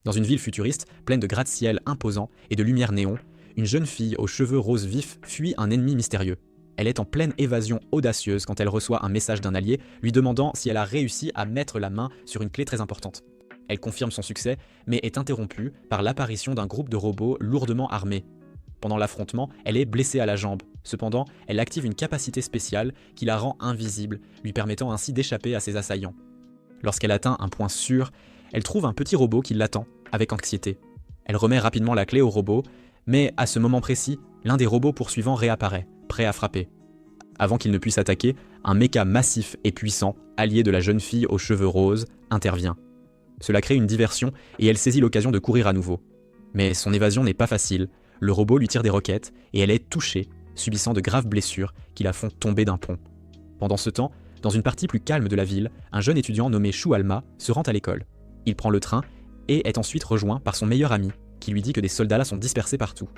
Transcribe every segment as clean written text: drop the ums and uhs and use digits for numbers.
Dans une ville futuriste, pleine de gratte-ciel imposants et de lumière néon, une jeune fille aux cheveux roses vifs fuit un ennemi mystérieux. Elle est en pleine évasion audacieuse quand elle reçoit un message d'un allié lui demandant si elle a réussi à mettre la main sur une clé très importante. Elle confirme son succès, mais est interrompue par l'apparition d'un groupe de robots lourdement armés. Pendant l'affrontement, elle est blessée à la jambe. Cependant, elle active une capacité spéciale qui la rend invisible, lui permettant ainsi d'échapper à ses assaillants. Lorsqu'elle atteint un point sûr, elle trouve un petit robot qui l'attend, avec anxiété. Elle remet rapidement la clé au robot, mais à ce moment précis, l'un des robots poursuivants réapparaît, prêt à frapper. Avant qu'il ne puisse attaquer, un méca massif et puissant, allié de la jeune fille aux cheveux roses, intervient. Cela crée une diversion et elle saisit l'occasion de courir à nouveau. Mais son évasion n'est pas facile, le robot lui tire des roquettes et elle est touchée, subissant de graves blessures qui la font tomber d'un pont. Pendant ce temps, dans une partie plus calme de la ville, un jeune étudiant nommé Shu Alma se rend à l'école. Il prend le train et est ensuite rejoint par son meilleur ami, qui lui dit que des soldats là sont dispersés partout.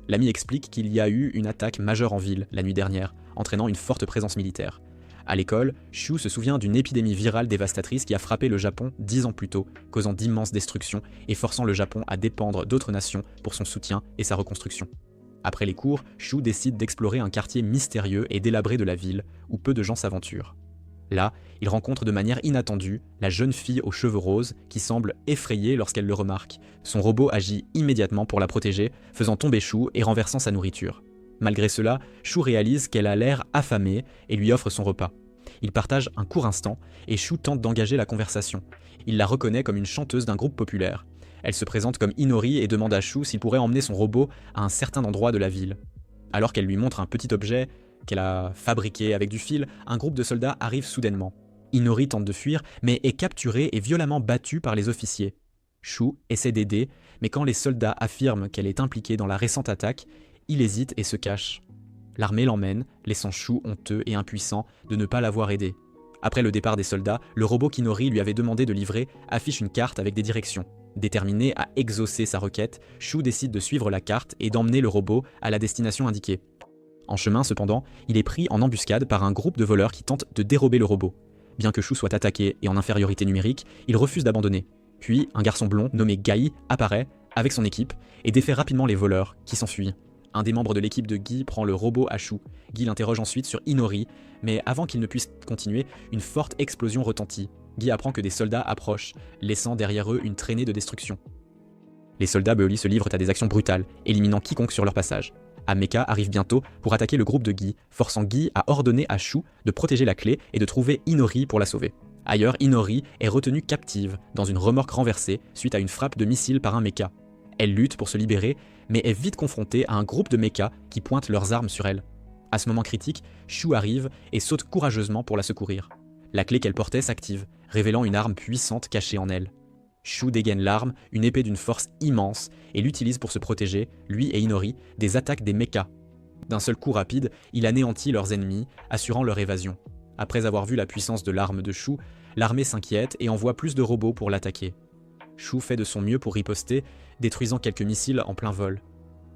L'ami explique qu'il y a eu une attaque majeure en ville la nuit dernière, entraînant une forte présence militaire. À l'école, Shu se souvient d'une épidémie virale dévastatrice qui a frappé le Japon 10 ans plus tôt, causant d'immenses destructions et forçant le Japon à dépendre d'autres nations pour son soutien et sa reconstruction. Après les cours, Shu décide d'explorer un quartier mystérieux et délabré de la ville, où peu de gens s'aventurent. Là, il rencontre de manière inattendue la jeune fille aux cheveux roses qui semble effrayée lorsqu'elle le remarque. Son robot agit immédiatement pour la protéger, faisant tomber Shu et renversant sa nourriture. Malgré cela, Shu réalise qu'elle a l'air affamée et lui offre son repas. Ils partagent un court instant et Shu tente d'engager la conversation. Il la reconnaît comme une chanteuse d'un groupe populaire. Elle se présente comme Inori et demande à Shu s'il pourrait emmener son robot à un certain endroit de la ville. Alors qu'elle lui montre un petit objet qu'elle a fabriqué avec du fil, un groupe de soldats arrive soudainement. Inori tente de fuir, mais est capturée et violemment battue par les officiers. Shu essaie d'aider, mais quand les soldats affirment qu'elle est impliquée dans la récente attaque, il hésite et se cache. L'armée l'emmène, laissant Shu honteux et impuissant de ne pas l'avoir aidé. Après le départ des soldats, le robot qu'Inori lui avait demandé de livrer affiche une carte avec des directions. Déterminé à exaucer sa requête, Shu décide de suivre la carte et d'emmener le robot à la destination indiquée. En chemin, cependant, il est pris en embuscade par un groupe de voleurs qui tentent de dérober le robot. Bien que Shu soit attaqué et en infériorité numérique, il refuse d'abandonner. Puis, un garçon blond nommé Gai apparaît avec son équipe et défait rapidement les voleurs qui s'enfuient. Un des membres de l'équipe de Guy prend le robot à Shu. Guy l'interroge ensuite sur Inori, mais avant qu'il ne puisse continuer, une forte explosion retentit. Guy apprend que des soldats approchent, laissant derrière eux une traînée de destruction. Les soldats Beoli se livrent à des actions brutales, éliminant quiconque sur leur passage. Mecha arrive bientôt pour attaquer le groupe de Guy, forçant Guy à ordonner à Shu de protéger la clé et de trouver Inori pour la sauver. Ailleurs, Inori est retenue captive dans une remorque renversée suite à une frappe de missile par un mecha. Elle lutte pour se libérer, mais est vite confrontée à un groupe de mechas qui pointent leurs armes sur elle. À ce moment critique, Shu arrive et saute courageusement pour la secourir. La clé qu'elle portait s'active, révélant une arme puissante cachée en elle. Shu dégaine l'arme, une épée d'une force immense, et l'utilise pour se protéger, lui et Inori, des attaques des mechas. D'un seul coup rapide, il anéantit leurs ennemis, assurant leur évasion. Après avoir vu la puissance de l'arme de Shu, l'armée s'inquiète et envoie plus de robots pour l'attaquer. Shu fait de son mieux pour riposter, détruisant quelques missiles en plein vol.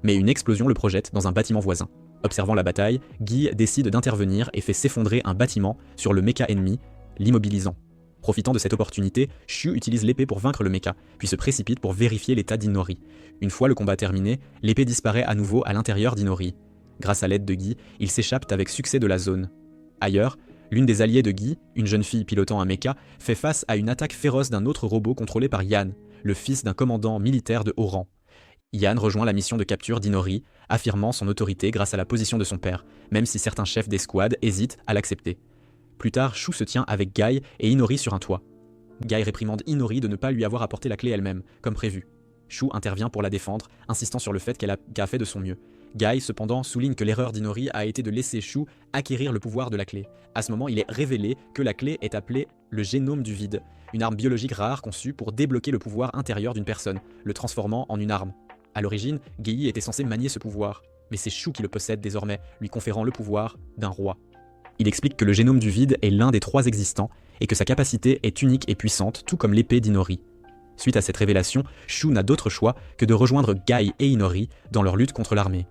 Mais une explosion le projette dans un bâtiment voisin. Observant la bataille, Guy décide d'intervenir et fait s'effondrer un bâtiment sur le mecha ennemi, l'immobilisant. Profitant de cette opportunité, Shu utilise l'épée pour vaincre le mecha, puis se précipite pour vérifier l'état d'Inori. Une fois le combat terminé, l'épée disparaît à nouveau à l'intérieur d'Inori. Grâce à l'aide de Guy, ils s'échappent avec succès de la zone. Ailleurs, l'une des alliées de Guy, une jeune fille pilotant un mecha, fait face à une attaque féroce d'un autre robot contrôlé par Yan, le fils d'un commandant militaire de haut rang. Yan rejoint la mission de capture d'Inori, affirmant son autorité grâce à la position de son père, même si certains chefs d'escouade hésitent à l'accepter. Plus tard, Shu se tient avec Gai et Inori sur un toit. Gai réprimande Inori de ne pas lui avoir apporté la clé elle-même, comme prévu. Shu intervient pour la défendre, insistant sur le fait qu'elle a fait de son mieux. Gai, cependant, souligne que l'erreur d'Inori a été de laisser Shu acquérir le pouvoir de la clé. À ce moment, il est révélé que la clé est appelée le génome du vide, une arme biologique rare conçue pour débloquer le pouvoir intérieur d'une personne, le transformant en une arme. À l'origine, Gei était censé manier ce pouvoir, mais c'est Shu qui le possède désormais, lui conférant le pouvoir d'un roi. Il explique que le génome du vide est l'un des 3 existants et que sa capacité est unique et puissante, tout comme l'épée d'Inori. Suite à cette révélation, Shu n'a d'autre choix que de rejoindre Gai et Inori dans leur lutte contre l'armée.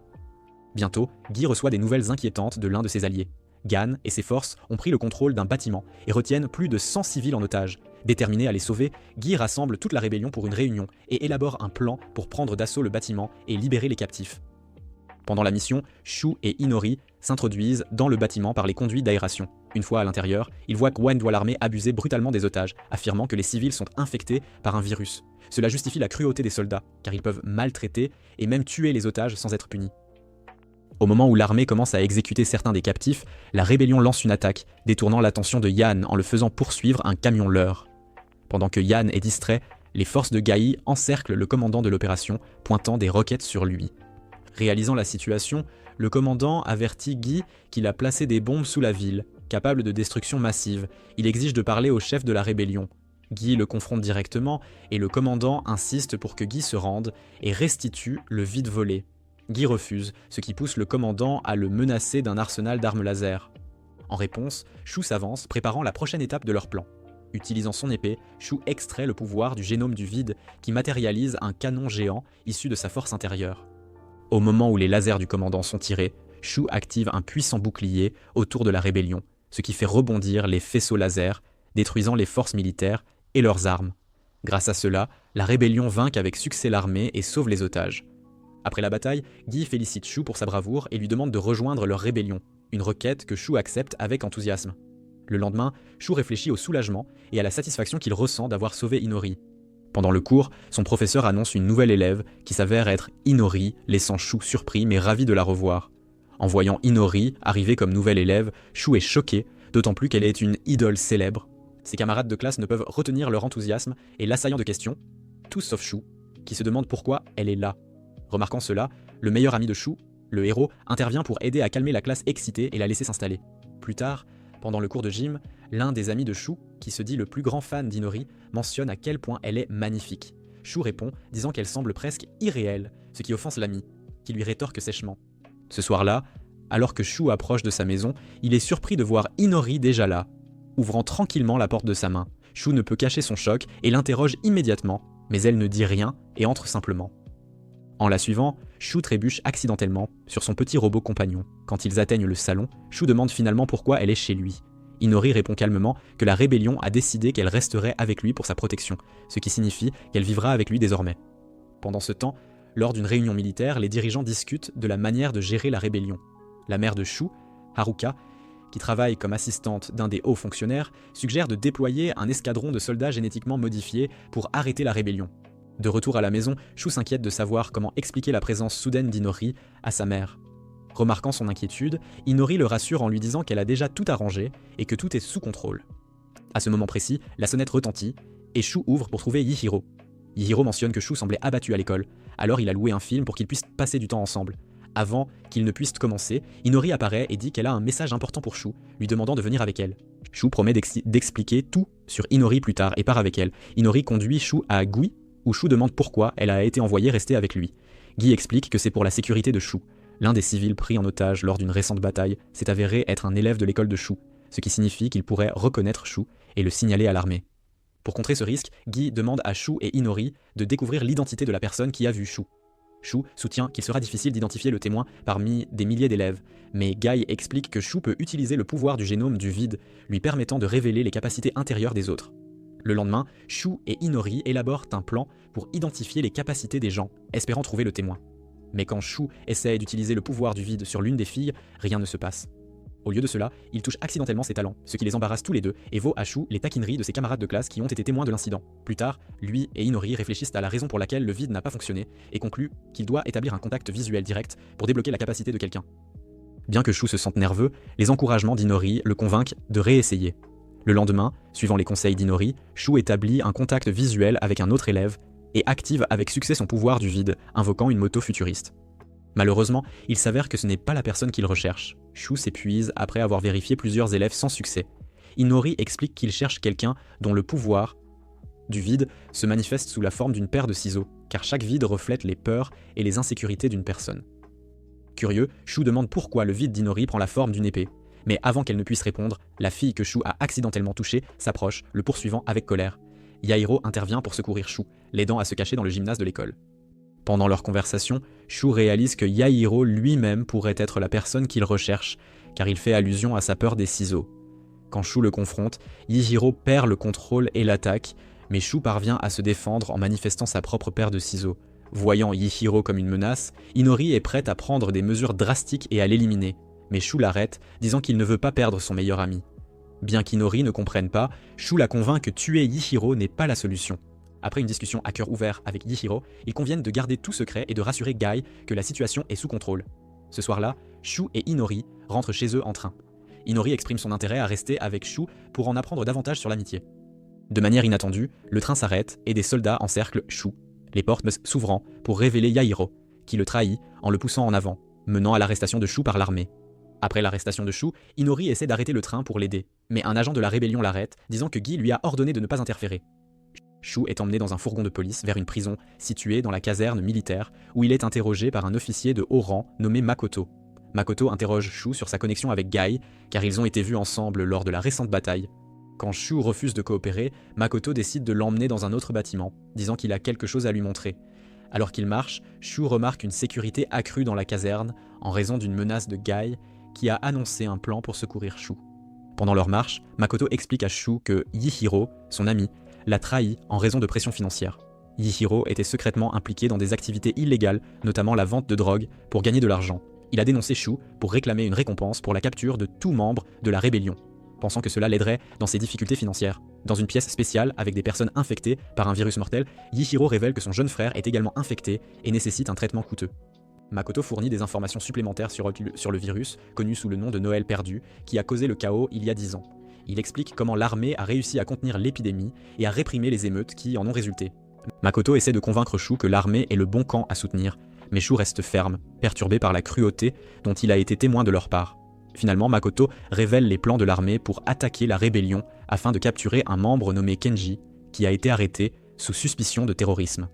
Bientôt, Guy reçoit des nouvelles inquiétantes de l'un de ses alliés. Gan et ses forces ont pris le contrôle d'un bâtiment et retiennent plus de 100 civils en otage. Déterminé à les sauver, Guy rassemble toute la rébellion pour une réunion et élabore un plan pour prendre d'assaut le bâtiment et libérer les captifs. Pendant la mission, Shu et Inori s'introduisent dans le bâtiment par les conduits d'aération. Une fois à l'intérieur, ils voient que Wen doit l'armée abuser brutalement des otages, affirmant que les civils sont infectés par un virus. Cela justifie la cruauté des soldats, car ils peuvent maltraiter et même tuer les otages sans être punis. Au moment où l'armée commence à exécuter certains des captifs, la rébellion lance une attaque, détournant l'attention de Yan en le faisant poursuivre un camion leur. Pendant que Yan est distrait, les forces de Gai encerclent le commandant de l'opération, pointant des roquettes sur lui. Réalisant la situation, le commandant avertit Guy qu'il a placé des bombes sous la ville, capables de destruction massive. Il exige de parler au chef de la rébellion. Guy le confronte directement et le commandant insiste pour que Guy se rende et restitue le vide volé. Guy refuse, ce qui pousse le commandant à le menacer d'un arsenal d'armes laser. En réponse, Shu s'avance, préparant la prochaine étape de leur plan. Utilisant son épée, Shu extrait le pouvoir du génome du vide qui matérialise un canon géant issu de sa force intérieure. Au moment où les lasers du commandant sont tirés, Shu active un puissant bouclier autour de la rébellion, ce qui fait rebondir les faisceaux laser, détruisant les forces militaires et leurs armes. Grâce à cela, la rébellion vainc avec succès l'armée et sauve les otages. Après la bataille, Guy félicite Shu pour sa bravoure et lui demande de rejoindre leur rébellion, une requête que Shu accepte avec enthousiasme. Le lendemain, Shu réfléchit au soulagement et à la satisfaction qu'il ressent d'avoir sauvé Inori. Pendant le cours, son professeur annonce une nouvelle élève qui s'avère être Inori, laissant Shu surpris mais ravi de la revoir. En voyant Inori arriver comme nouvelle élève, Shu est choqué, d'autant plus qu'elle est une idole célèbre. Ses camarades de classe ne peuvent retenir leur enthousiasme et l'assaillant de questions, tous sauf Shu, qui se demande pourquoi elle est là. Remarquant cela, le meilleur ami de Shu, le héros, intervient pour aider à calmer la classe excitée et la laisser s'installer. Plus tard, pendant le cours de gym, l'un des amis de Shu, qui se dit le plus grand fan d'Inori, mentionne à quel point elle est magnifique. Shu répond, disant qu'elle semble presque irréelle, ce qui offense l'ami, qui lui rétorque sèchement. Ce soir-là, alors que Shu approche de sa maison, il est surpris de voir Inori déjà là. Ouvrant tranquillement la porte de sa main, Shu ne peut cacher son choc et l'interroge immédiatement, mais elle ne dit rien et entre simplement. En la suivant, Shu trébuche accidentellement sur son petit robot compagnon. Quand ils atteignent le salon, Shu demande finalement pourquoi elle est chez lui. Inori répond calmement que la rébellion a décidé qu'elle resterait avec lui pour sa protection, ce qui signifie qu'elle vivra avec lui désormais. Pendant ce temps, lors d'une réunion militaire, les dirigeants discutent de la manière de gérer la rébellion. La mère de Shu, Haruka, qui travaille comme assistante d'un des hauts fonctionnaires, suggère de déployer un escadron de soldats génétiquement modifiés pour arrêter la rébellion. De retour à la maison, Shu s'inquiète de savoir comment expliquer la présence soudaine d'Inori à sa mère. Remarquant son inquiétude, Inori le rassure en lui disant qu'elle a déjà tout arrangé et que tout est sous contrôle. À ce moment précis, la sonnette retentit et Shu ouvre pour trouver Yihiro. Yihiro mentionne que Shu semblait abattu à l'école, alors il a loué un film pour qu'ils puissent passer du temps ensemble. Avant qu'ils ne puissent commencer, Inori apparaît et dit qu'elle a un message important pour Shu, lui demandant de venir avec elle. Shu promet d'expliquer tout sur Inori plus tard et part avec elle. Inori conduit Shu à Gui, où Shu demande pourquoi elle a été envoyée rester avec lui. Guy explique que c'est pour la sécurité de Shu. L'un des civils pris en otage lors d'une récente bataille s'est avéré être un élève de l'école de Shu, ce qui signifie qu'il pourrait reconnaître Shu et le signaler à l'armée. Pour contrer ce risque, Guy demande à Shu et Inori de découvrir l'identité de la personne qui a vu Shu. Shu soutient qu'il sera difficile d'identifier le témoin parmi des milliers d'élèves, mais Guy explique que Shu peut utiliser le pouvoir du génome du vide, lui permettant de révéler les capacités intérieures des autres. Le lendemain, Shu et Inori élaborent un plan pour identifier les capacités des gens, espérant trouver le témoin. Mais quand Shu essaie d'utiliser le pouvoir du vide sur l'une des filles, rien ne se passe. Au lieu de cela, il touche accidentellement ses talents, ce qui les embarrasse tous les deux et vaut à Shu les taquineries de ses camarades de classe qui ont été témoins de l'incident. Plus tard, lui et Inori réfléchissent à la raison pour laquelle le vide n'a pas fonctionné et concluent qu'il doit établir un contact visuel direct pour débloquer la capacité de quelqu'un. Bien que Shu se sente nerveux, les encouragements d'Inori le convainquent de réessayer. Le lendemain, suivant les conseils d'Inori, Shu établit un contact visuel avec un autre élève et active avec succès son pouvoir du vide, invoquant une moto futuriste. Malheureusement, il s'avère que ce n'est pas la personne qu'il recherche. Shu s'épuise après avoir vérifié plusieurs élèves sans succès. Inori explique qu'il cherche quelqu'un dont le pouvoir du vide se manifeste sous la forme d'une paire de ciseaux, car chaque vide reflète les peurs et les insécurités d'une personne. Curieux, Shu demande pourquoi le vide d'Inori prend la forme d'une épée. Mais avant qu'elle ne puisse répondre, la fille que Shu a accidentellement touchée s'approche, le poursuivant avec colère. Yahiro intervient pour secourir Shu, l'aidant à se cacher dans le gymnase de l'école. Pendant leur conversation, Shu réalise que Yahiro lui-même pourrait être la personne qu'il recherche, car il fait allusion à sa peur des ciseaux. Quand Shu le confronte, Yihiro perd le contrôle et l'attaque, mais Shu parvient à se défendre en manifestant sa propre paire de ciseaux. Voyant Yihiro comme une menace, Inori est prête à prendre des mesures drastiques et à l'éliminer, mais Shu l'arrête, disant qu'il ne veut pas perdre son meilleur ami. Bien qu'Inori ne comprenne pas, Shu la convainc que tuer Yihiro n'est pas la solution. Après une discussion à cœur ouvert avec Yihiro, ils conviennent de garder tout secret et de rassurer Guy que la situation est sous contrôle. Ce soir-là, Shu et Inori rentrent chez eux en train. Inori exprime son intérêt à rester avec Shu pour en apprendre davantage sur l'amitié. De manière inattendue, le train s'arrête et des soldats encerclent Shu, les portes s'ouvrant pour révéler Yahiro, qui le trahit en le poussant en avant, menant à l'arrestation de Shu par l'armée. Après l'arrestation de Shu, Inori essaie d'arrêter le train pour l'aider, mais un agent de la rébellion l'arrête, disant que Guy lui a ordonné de ne pas interférer. Shu est emmené dans un fourgon de police vers une prison située dans la caserne militaire où il est interrogé par un officier de haut rang nommé Makoto. Makoto interroge Shu sur sa connexion avec Guy car ils ont été vus ensemble lors de la récente bataille. Quand Shu refuse de coopérer, Makoto décide de l'emmener dans un autre bâtiment, disant qu'il a quelque chose à lui montrer. Alors qu'il marche, Shu remarque une sécurité accrue dans la caserne en raison d'une menace de Guy qui a annoncé un plan pour secourir Shu. Pendant leur marche, Makoto explique à Shu que Yihiro, son ami, l'a trahi en raison de pression financière. Yihiro était secrètement impliqué dans des activités illégales, notamment la vente de drogue, pour gagner de l'argent. Il a dénoncé Shu pour réclamer une récompense pour la capture de tout membre de la rébellion, pensant que cela l'aiderait dans ses difficultés financières. Dans une pièce spéciale avec des personnes infectées par un virus mortel, Yihiro révèle que son jeune frère est également infecté et nécessite un traitement coûteux. Makoto fournit des informations supplémentaires sur le virus, connu sous le nom de Noël perdu, qui a causé le chaos il y a 10 ans. Il explique comment l'armée a réussi à contenir l'épidémie et à réprimer les émeutes qui en ont résulté. Makoto essaie de convaincre Shu que l'armée est le bon camp à soutenir, mais Shu reste ferme, perturbé par la cruauté dont il a été témoin de leur part. Finalement, Makoto révèle les plans de l'armée pour attaquer la rébellion afin de capturer un membre nommé Kenji, qui a été arrêté sous suspicion de terrorisme.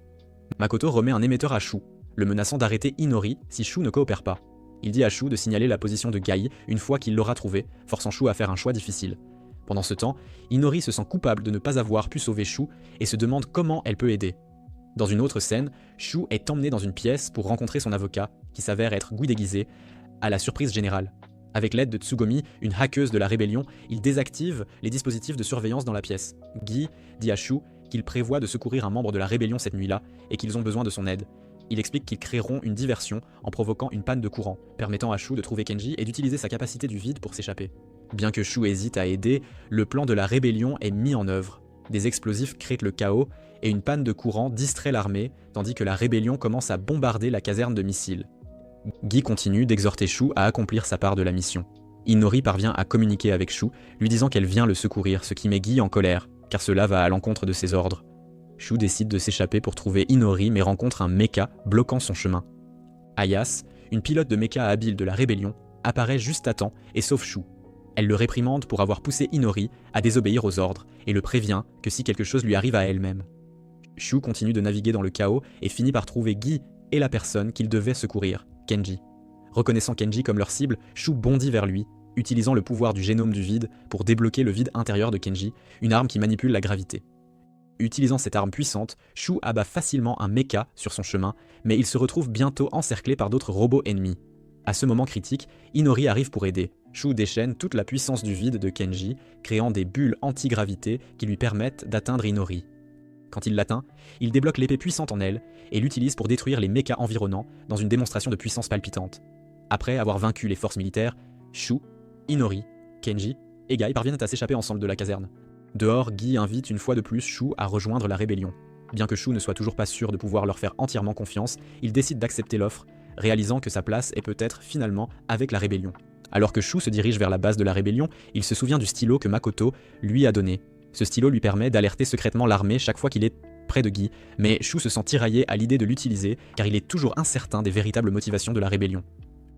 Makoto remet un émetteur à Shu, le menaçant d'arrêter Inori si Shu ne coopère pas. Il dit à Shu de signaler la position de Guy une fois qu'il l'aura trouvé, forçant Shu à faire un choix difficile. Pendant ce temps, Inori se sent coupable de ne pas avoir pu sauver Shu et se demande comment elle peut aider. Dans une autre scène, Shu est emmené dans une pièce pour rencontrer son avocat, qui s'avère être Guy déguisé, à la surprise générale. Avec l'aide de Tsugomi, une hackeuse de la rébellion, il désactive les dispositifs de surveillance dans la pièce. Guy dit à Shu qu'il prévoit de secourir un membre de la rébellion cette nuit-là et qu'ils ont besoin de son aide. Il explique qu'ils créeront une diversion en provoquant une panne de courant, permettant à Shu de trouver Kenji et d'utiliser sa capacité du vide pour s'échapper. Bien que Shu hésite à aider, le plan de la rébellion est mis en œuvre. Des explosifs créent le chaos et une panne de courant distrait l'armée, tandis que la rébellion commence à bombarder la caserne de missiles. Guy continue d'exhorter Shu à accomplir sa part de la mission. Inori parvient à communiquer avec Shu, lui disant qu'elle vient le secourir, ce qui met Guy en colère, car cela va à l'encontre de ses ordres. Shu décide de s'échapper pour trouver Inori mais rencontre un mecha bloquant son chemin. Ayas, une pilote de mecha habile de la rébellion, apparaît juste à temps et sauve Shu. Elle le réprimande pour avoir poussé Inori à désobéir aux ordres et le prévient que si quelque chose lui arrive à elle-même. Shu continue de naviguer dans le chaos et finit par trouver Guy et la personne qu'il devait secourir, Kenji. Reconnaissant Kenji comme leur cible, Shu bondit vers lui, utilisant le pouvoir du génome du vide pour débloquer le vide intérieur de Kenji, une arme qui manipule la gravité. Utilisant cette arme puissante, Shu abat facilement un mecha sur son chemin, mais il se retrouve bientôt encerclé par d'autres robots ennemis. À ce moment critique, Inori arrive pour aider. Shu déchaîne toute la puissance du vide de Kenji, créant des bulles anti-gravité qui lui permettent d'atteindre Inori. Quand il l'atteint, il débloque l'épée puissante en elle et l'utilise pour détruire les mechas environnants dans une démonstration de puissance palpitante. Après avoir vaincu les forces militaires, Shu, Inori, Kenji et Guy parviennent à s'échapper ensemble de la caserne. Dehors, Guy invite une fois de plus Shu à rejoindre la rébellion. Bien que Shu ne soit toujours pas sûr de pouvoir leur faire entièrement confiance, il décide d'accepter l'offre, réalisant que sa place est peut-être finalement avec la rébellion. Alors que Shu se dirige vers la base de la rébellion, il se souvient du stylo que Makoto lui a donné. Ce stylo lui permet d'alerter secrètement l'armée chaque fois qu'il est près de Guy, mais Shu se sent tiraillé à l'idée de l'utiliser car il est toujours incertain des véritables motivations de la rébellion.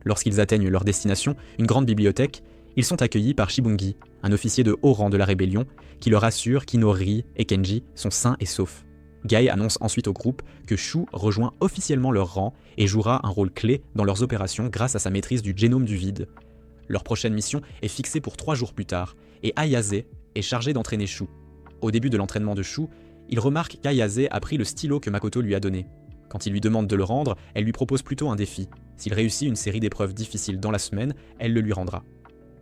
Lorsqu'ils atteignent leur destination, une grande bibliothèque, ils sont accueillis par Shibungi, un officier de haut rang de la rébellion, qui leur assure qu'Inori et Kenji sont sains et saufs. Guy annonce ensuite au groupe que Shu rejoint officiellement leur rang et jouera un rôle clé dans leurs opérations grâce à sa maîtrise du génome du vide. Leur prochaine mission est fixée pour 3 jours plus tard, et Ayase est chargé d'entraîner Shu. Au début de l'entraînement de Shu, il remarque qu'Ayase a pris le stylo que Makoto lui a donné. Quand il lui demande de le rendre, elle lui propose plutôt un défi. S'il réussit une série d'épreuves difficiles dans la semaine, elle le lui rendra.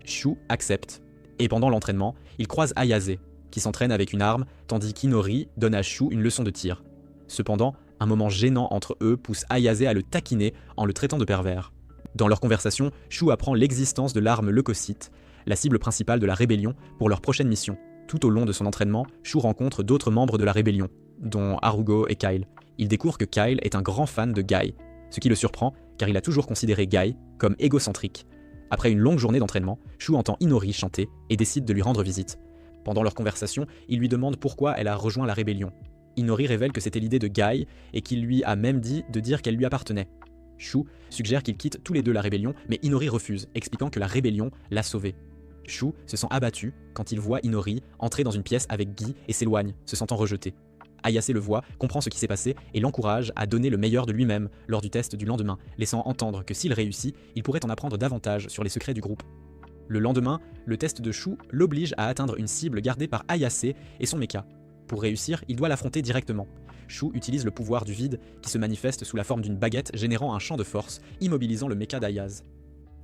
Shu accepte, et pendant l'entraînement, il croise Ayase, qui s'entraîne avec une arme, tandis qu'Inori donne à Shu une leçon de tir. Cependant, un moment gênant entre eux pousse Ayase à le taquiner en le traitant de pervers. Dans leur conversation, Shu apprend l'existence de l'arme leucocyte, la cible principale de la rébellion pour leur prochaine mission. Tout au long de son entraînement, Shu rencontre d'autres membres de la rébellion, dont Harugo et Kyle. Il découvre que Kyle est un grand fan de Guy, ce qui le surprend car il a toujours considéré Guy comme égocentrique. Après une longue journée d'entraînement, Shu entend Inori chanter et décide de lui rendre visite. Pendant leur conversation, il lui demande pourquoi elle a rejoint la rébellion. Inori révèle que c'était l'idée de Guy et qu'il lui a même dit de dire qu'elle lui appartenait. Shu suggère qu'ils quittent tous les deux la rébellion, mais Inori refuse, expliquant que la rébellion l'a sauvé. Shu se sent abattu quand il voit Inori entrer dans une pièce avec Guy et s'éloigne, se sentant rejeté. Ayase le voit, comprend ce qui s'est passé et l'encourage à donner le meilleur de lui-même lors du test du lendemain, laissant entendre que s'il réussit, il pourrait en apprendre davantage sur les secrets du groupe. Le lendemain, le test de Shu l'oblige à atteindre une cible gardée par Ayase et son mecha. Pour réussir, il doit l'affronter directement. Shu utilise le pouvoir du vide qui se manifeste sous la forme d'une baguette générant un champ de force, immobilisant le mecha d'Ayase.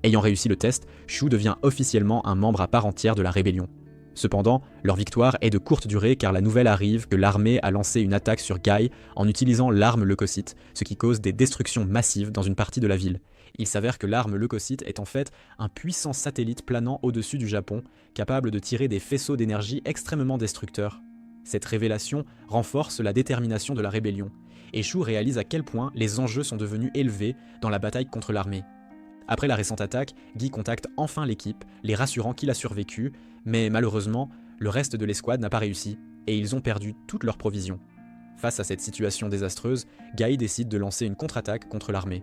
Ayant réussi le test, Shu devient officiellement un membre à part entière de la rébellion. Cependant, leur victoire est de courte durée car la nouvelle arrive que l'armée a lancé une attaque sur Guy en utilisant l'arme leucocyte, ce qui cause des destructions massives dans une partie de la ville. Il s'avère que l'arme leucocyte est en fait un puissant satellite planant au-dessus du Japon, capable de tirer des faisceaux d'énergie extrêmement destructeurs. Cette révélation renforce la détermination de la rébellion, et Shu réalise à quel point les enjeux sont devenus élevés dans la bataille contre l'armée. Après la récente attaque, Guy contacte enfin l'équipe, les rassurant qu'il a survécu, mais malheureusement, le reste de l'escouade n'a pas réussi, et ils ont perdu toutes leurs provisions. Face à cette situation désastreuse, Guy décide de lancer une contre-attaque contre l'armée.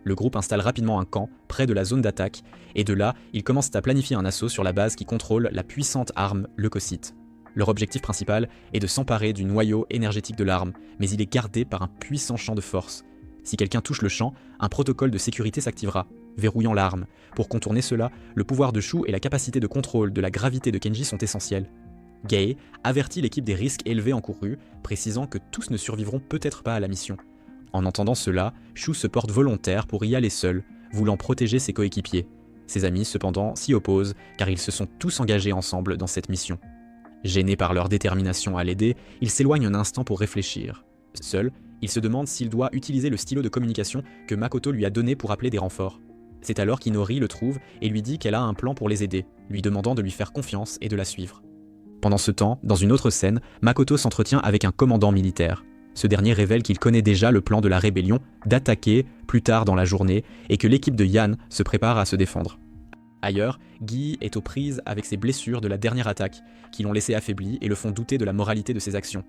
Le groupe installe rapidement un camp près de la zone d'attaque, et de là, ils commencent à planifier un assaut sur la base qui contrôle la puissante arme leucocyte. Leur objectif principal est de s'emparer du noyau énergétique de l'arme, mais il est gardé par un puissant champ de force. Si quelqu'un touche le champ, un protocole de sécurité s'activera, verrouillant l'arme. Pour contourner cela, le pouvoir de Shu et la capacité de contrôle de la gravité de Kenji sont essentiels. Gae avertit l'équipe des risques élevés encourus, précisant que tous ne survivront peut-être pas à la mission. En entendant cela, Shu se porte volontaire pour y aller seul, voulant protéger ses coéquipiers. Ses amis, cependant, s'y opposent, car ils se sont tous engagés ensemble dans cette mission. Gêné par leur détermination à l'aider, il s'éloigne un instant pour réfléchir. Seul, il se demande s'il doit utiliser le stylo de communication que Makoto lui a donné pour appeler des renforts. C'est alors qu'Inori le trouve et lui dit qu'elle a un plan pour les aider, lui demandant de lui faire confiance et de la suivre. Pendant ce temps, dans une autre scène, Makoto s'entretient avec un commandant militaire. Ce dernier révèle qu'il connaît déjà le plan de la rébellion d'attaquer plus tard dans la journée et que l'équipe de Yan se prépare à se défendre. Ailleurs, Guy est aux prises avec ses blessures de la dernière attaque, qui l'ont laissé affaibli et le font douter de la moralité de ses actions.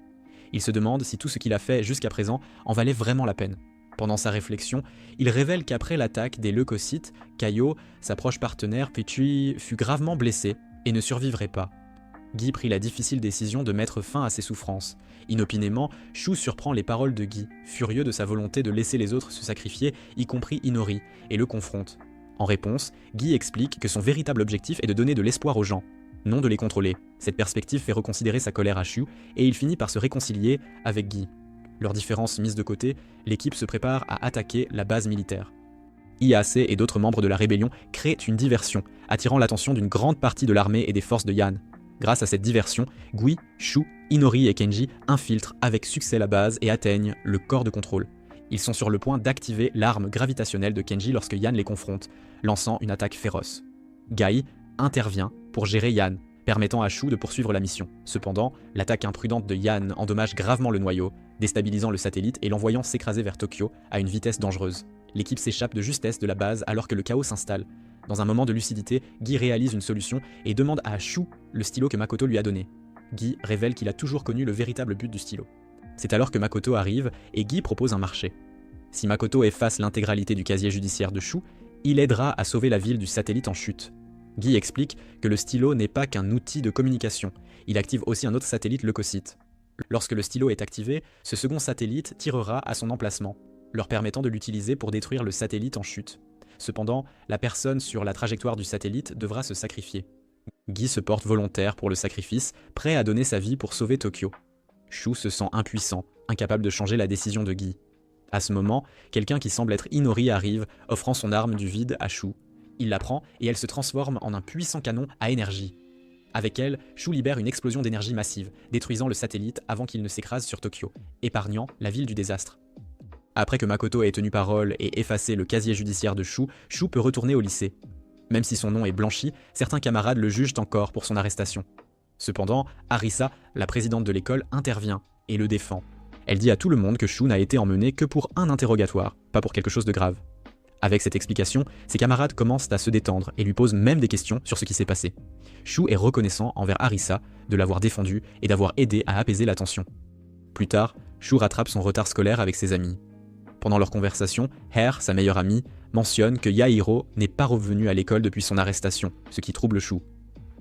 Il se demande si tout ce qu'il a fait jusqu'à présent en valait vraiment la peine. Pendant sa réflexion, il révèle qu'après l'attaque des leucocytes, Kaio, sa proche partenaire, fut gravement blessé et ne survivrait pas. Guy prit la difficile décision de mettre fin à ses souffrances. Inopinément, Shu surprend les paroles de Guy, furieux de sa volonté de laisser les autres se sacrifier, y compris Inori, et le confronte. En réponse, Guy explique que son véritable objectif est de donner de l'espoir aux gens, non de les contrôler. Cette perspective fait reconsidérer sa colère à Shu, et il finit par se réconcilier avec Guy. Leurs différences mises de côté, l'équipe se prépare à attaquer la base militaire. Iyase et d'autres membres de la rébellion créent une diversion, attirant l'attention d'une grande partie de l'armée et des forces de Yan. Grâce à cette diversion, Gui, Shu, Inori et Kenji infiltrent avec succès la base et atteignent le corps de contrôle. Ils sont sur le point d'activer l'arme gravitationnelle de Kenji lorsque Yan les confronte, lançant une attaque féroce. Gai intervient pour gérer Yan, permettant à Shu de poursuivre la mission. Cependant, l'attaque imprudente de Yan endommage gravement le noyau, déstabilisant le satellite et l'envoyant s'écraser vers Tokyo à une vitesse dangereuse. L'équipe s'échappe de justesse de la base alors que le chaos s'installe. Dans un moment de lucidité, Guy réalise une solution et demande à Shu le stylo que Makoto lui a donné. Guy révèle qu'il a toujours connu le véritable but du stylo. C'est alors que Makoto arrive et Guy propose un marché. Si Makoto efface l'intégralité du casier judiciaire de Shu, il aidera à sauver la ville du satellite en chute. Guy explique que le stylo n'est pas qu'un outil de communication, il active aussi un autre satellite leucocyte. Lorsque le stylo est activé, ce second satellite tirera à son emplacement, leur permettant de l'utiliser pour détruire le satellite en chute. Cependant, la personne sur la trajectoire du satellite devra se sacrifier. Guy se porte volontaire pour le sacrifice, prêt à donner sa vie pour sauver Tokyo. Shu se sent impuissant, incapable de changer la décision de Guy. À ce moment, quelqu'un qui semble être Inori arrive, offrant son arme du vide à Shu. Il la prend et elle se transforme en un puissant canon à énergie. Avec elle, Shu libère une explosion d'énergie massive, détruisant le satellite avant qu'il ne s'écrase sur Tokyo, épargnant la ville du désastre. Après que Makoto ait tenu parole et effacé le casier judiciaire de Shu, Shu peut retourner au lycée. Même si son nom est blanchi, certains camarades le jugent encore pour son arrestation. Cependant, Arisa, la présidente de l'école, intervient et le défend. Elle dit à tout le monde que Shu n'a été emmené que pour un interrogatoire, pas pour quelque chose de grave. Avec cette explication, ses camarades commencent à se détendre et lui posent même des questions sur ce qui s'est passé. Shu est reconnaissant envers Arisa de l'avoir défendu et d'avoir aidé à apaiser la tension. Plus tard, Shu rattrape son retard scolaire avec ses amis. Pendant leur conversation, Hair, sa meilleure amie, mentionne que Yahiro n'est pas revenu à l'école depuis son arrestation, ce qui trouble Shu.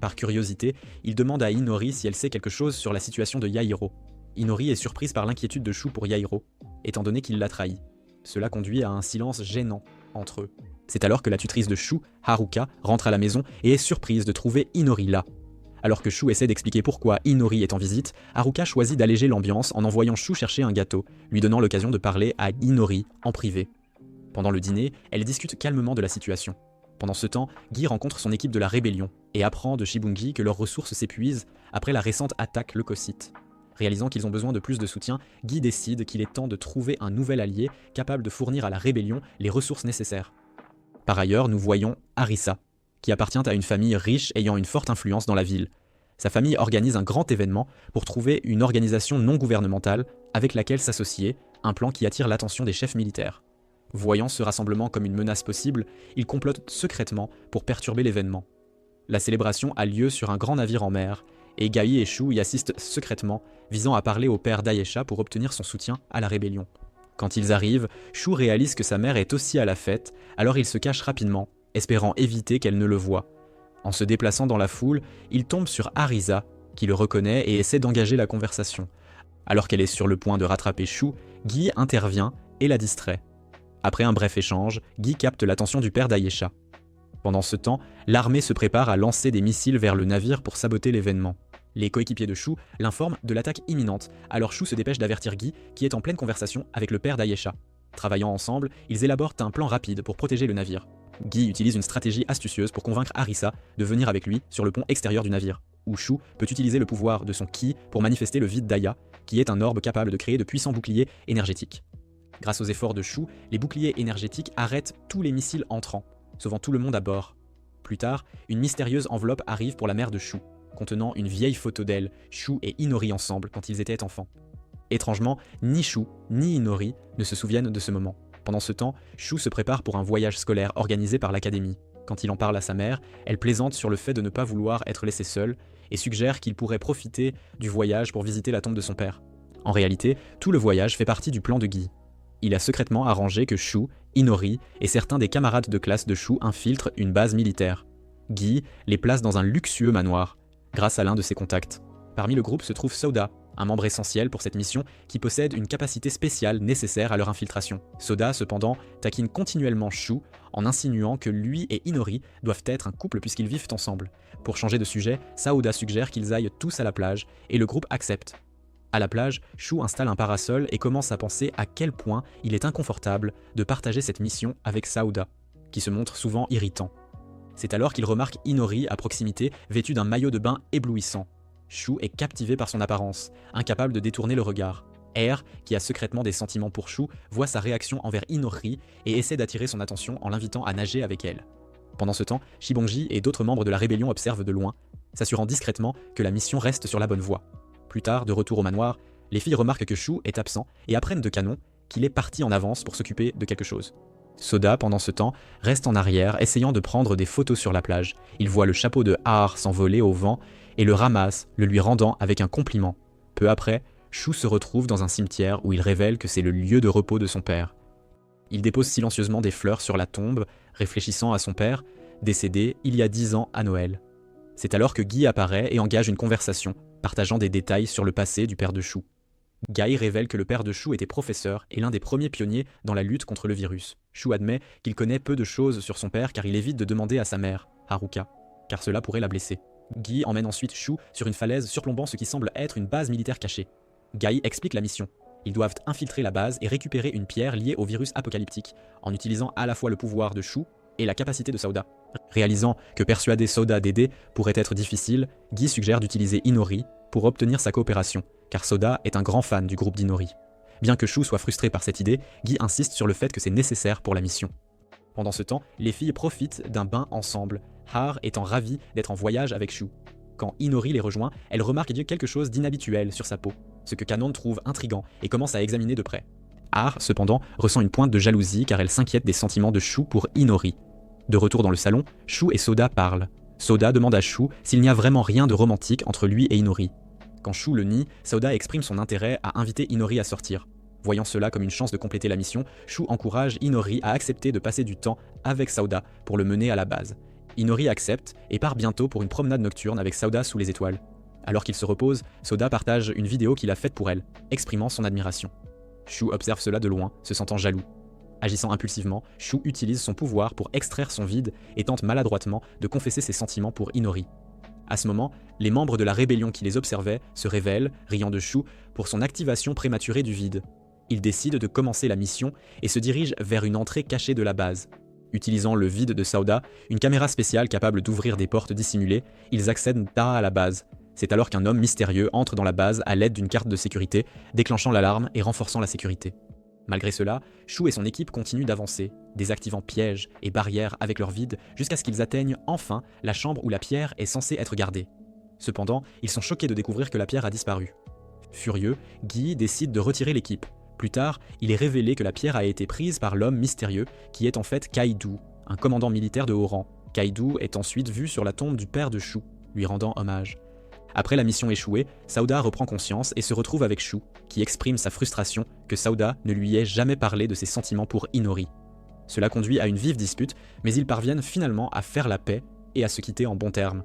Par curiosité, il demande à Inori si elle sait quelque chose sur la situation de Yahiro. Inori est surprise par l'inquiétude de Shu pour Yahiro, étant donné qu'il l'a trahi. Cela conduit à un silence gênant entre eux. C'est alors que la tutrice de Shu, Haruka, rentre à la maison et est surprise de trouver Inori là. Alors que Shu essaie d'expliquer pourquoi Inori est en visite, Haruka choisit d'alléger l'ambiance en envoyant Shu chercher un gâteau, lui donnant l'occasion de parler à Inori en privé. Pendant le dîner, elle discute calmement de la situation. Pendant ce temps, Guy rencontre son équipe de la rébellion et apprend de Shibungi que leurs ressources s'épuisent après la récente attaque leucocyte. Réalisant qu'ils ont besoin de plus de soutien, Guy décide qu'il est temps de trouver un nouvel allié capable de fournir à la rébellion les ressources nécessaires. Par ailleurs, nous voyons Arisa, qui appartient à une famille riche ayant une forte influence dans la ville. Sa famille organise un grand événement pour trouver une organisation non gouvernementale avec laquelle s'associer, un plan qui attire l'attention des chefs militaires. Voyant ce rassemblement comme une menace possible, ils complotent secrètement pour perturber l'événement. La célébration a lieu sur un grand navire en mer, et Gai et Shu y assistent secrètement, visant à parler au père d'Ayesha pour obtenir son soutien à la rébellion. Quand ils arrivent, Shu réalise que sa mère est aussi à la fête, alors il se cache rapidement, espérant éviter qu'elle ne le voie. En se déplaçant dans la foule, il tombe sur Arisa, qui le reconnaît et essaie d'engager la conversation. Alors qu'elle est sur le point de rattraper Shu, Guy intervient et la distrait. Après un bref échange, Guy capte l'attention du père d'Ayesha. Pendant ce temps, l'armée se prépare à lancer des missiles vers le navire pour saboter l'événement. Les coéquipiers de Shu l'informent de l'attaque imminente, alors Shu se dépêche d'avertir Guy, qui est en pleine conversation avec le père d'Ayesha. Travaillant ensemble, ils élaborent un plan rapide pour protéger le navire. Guy utilise une stratégie astucieuse pour convaincre Arisa de venir avec lui sur le pont extérieur du navire, où Shu peut utiliser le pouvoir de son ki pour manifester le vide d'Aya, qui est un orbe capable de créer de puissants boucliers énergétiques. Grâce aux efforts de Shu, les boucliers énergétiques arrêtent tous les missiles entrants, sauvant tout le monde à bord. Plus tard, une mystérieuse enveloppe arrive pour la mère de Shu, contenant une vieille photo d'elle, Shu et Inori ensemble quand ils étaient enfants. Étrangement, ni Shu ni Inori ne se souviennent de ce moment. Pendant ce temps, Shu se prépare pour un voyage scolaire organisé par l'académie. Quand il en parle à sa mère, elle plaisante sur le fait de ne pas vouloir être laissé seul et suggère qu'il pourrait profiter du voyage pour visiter la tombe de son père. En réalité, tout le voyage fait partie du plan de Guy. Il a secrètement arrangé que Shu, Inori et certains des camarades de classe de Shu infiltrent une base militaire. Guy les place dans un luxueux manoir, grâce à l'un de ses contacts. Parmi le groupe se trouve Soda, un membre essentiel pour cette mission qui possède une capacité spéciale nécessaire à leur infiltration. Soda, cependant, taquine continuellement Shu en insinuant que lui et Inori doivent être un couple puisqu'ils vivent ensemble. Pour changer de sujet, Saoda suggère qu'ils aillent tous à la plage et le groupe accepte. À la plage, Shu installe un parasol et commence à penser à quel point il est inconfortable de partager cette mission avec Saoda, qui se montre souvent irritant. C'est alors qu'il remarque Inori à proximité, vêtu d'un maillot de bain éblouissant. Shu est captivé par son apparence, incapable de détourner le regard. Air, qui a secrètement des sentiments pour Shu, voit sa réaction envers Inori et essaie d'attirer son attention en l'invitant à nager avec elle. Pendant ce temps, Shibonji et d'autres membres de la rébellion observent de loin, s'assurant discrètement que la mission reste sur la bonne voie. Plus tard, de retour au manoir, les filles remarquent que Shu est absent et apprennent de Canon qu'il est parti en avance pour s'occuper de quelque chose. Soda, pendant ce temps, reste en arrière, essayant de prendre des photos sur la plage. Il voit le chapeau de Har s'envoler au vent et le ramasse, le lui rendant avec un compliment. Peu après, Shu se retrouve dans un cimetière où il révèle que c'est le lieu de repos de son père. Il dépose silencieusement des fleurs sur la tombe, réfléchissant à son père, décédé il y a 10 ans à Noël. C'est alors que Guy apparaît et engage une conversation, partageant des détails sur le passé du père de Shu. Guy révèle que le père de Shu était professeur et l'un des premiers pionniers dans la lutte contre le virus. Shu admet qu'il connaît peu de choses sur son père car il évite de demander à sa mère, Haruka, car cela pourrait la blesser. Guy emmène ensuite Shu sur une falaise surplombant ce qui semble être une base militaire cachée. Guy explique la mission. Ils doivent infiltrer la base et récupérer une pierre liée au virus apocalyptique, en utilisant à la fois le pouvoir de Shu et la capacité de Sauda. Réalisant que persuader Sauda d'aider pourrait être difficile, Guy suggère d'utiliser Inori pour obtenir sa coopération, car Sauda est un grand fan du groupe d'Inori. Bien que Shu soit frustré par cette idée, Guy insiste sur le fait que c'est nécessaire pour la mission. Pendant ce temps, les filles profitent d'un bain ensemble, Har étant ravie d'être en voyage avec Shu. Quand Inori les rejoint, elle remarque quelque chose d'inhabituel sur sa peau, ce que Kanon trouve intriguant et commence à examiner de près. Har, cependant, ressent une pointe de jalousie car elle s'inquiète des sentiments de Shu pour Inori. De retour dans le salon, Shu et Sauda parlent. Sauda demande à Shu s'il n'y a vraiment rien de romantique entre lui et Inori. Quand Shu le nie, Sauda exprime son intérêt à inviter Inori à sortir. Voyant cela comme une chance de compléter la mission, Shu encourage Inori à accepter de passer du temps avec Sauda pour le mener à la base. Inori accepte et part bientôt pour une promenade nocturne avec Sauda sous les étoiles. Alors qu'il se repose, Sauda partage une vidéo qu'il a faite pour elle, exprimant son admiration. Shu observe cela de loin, se sentant jaloux. Agissant impulsivement, Shu utilise son pouvoir pour extraire son vide et tente maladroitement de confesser ses sentiments pour Inori. À ce moment, les membres de la rébellion qui les observaient se révèlent, riant de Shu, pour son activation prématurée du vide. Ils décident de commencer la mission et se dirigent vers une entrée cachée de la base. Utilisant le vide de Sauda, une caméra spéciale capable d'ouvrir des portes dissimulées, ils accèdent tard à la base. C'est alors qu'un homme mystérieux entre dans la base à l'aide d'une carte de sécurité, déclenchant l'alarme et renforçant la sécurité. Malgré cela, Shu et son équipe continuent d'avancer, désactivant pièges et barrières avec leur vide jusqu'à ce qu'ils atteignent enfin la chambre où la pierre est censée être gardée. Cependant, ils sont choqués de découvrir que la pierre a disparu. Furieux, Guy décide de retirer l'équipe. Plus tard, il est révélé que la pierre a été prise par l'homme mystérieux qui est en fait Kaidu, un commandant militaire de haut rang. Kaidu est ensuite vu sur la tombe du père de Shu, lui rendant hommage. Après la mission échouée, Sauda reprend conscience et se retrouve avec Shu, qui exprime sa frustration que Sauda ne lui ait jamais parlé de ses sentiments pour Inori. Cela conduit à une vive dispute, mais ils parviennent finalement à faire la paix et à se quitter en bons termes.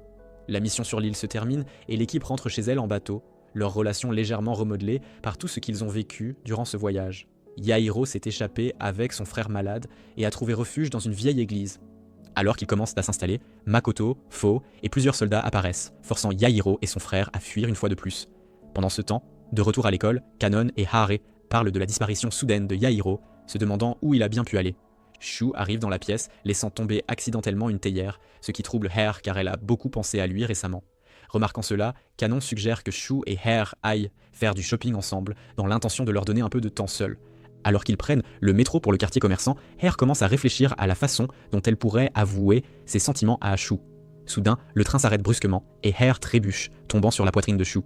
La mission sur l'île se termine et l'équipe rentre chez elle en bateau, leur relation légèrement remodelée par tout ce qu'ils ont vécu durant ce voyage. Yahiro s'est échappé avec son frère malade et a trouvé refuge dans une vieille église. Alors qu'ils commencent à s'installer, Makoto, Fo et plusieurs soldats apparaissent, forçant Yahiro et son frère à fuir une fois de plus. Pendant ce temps, de retour à l'école, Kanon et Hare parlent de la disparition soudaine de Yahiro, se demandant où il a bien pu aller. Shu arrive dans la pièce, laissant tomber accidentellement une théière, ce qui trouble Hare car elle a beaucoup pensé à lui récemment. Remarquant cela, Kanon suggère que Shu et Hare aillent faire du shopping ensemble, dans l'intention de leur donner un peu de temps seul. Alors qu'ils prennent le métro pour le quartier commerçant, Hare commence à réfléchir à la façon dont elle pourrait avouer ses sentiments à Shu. Soudain, le train s'arrête brusquement et Hare trébuche, tombant sur la poitrine de Shu.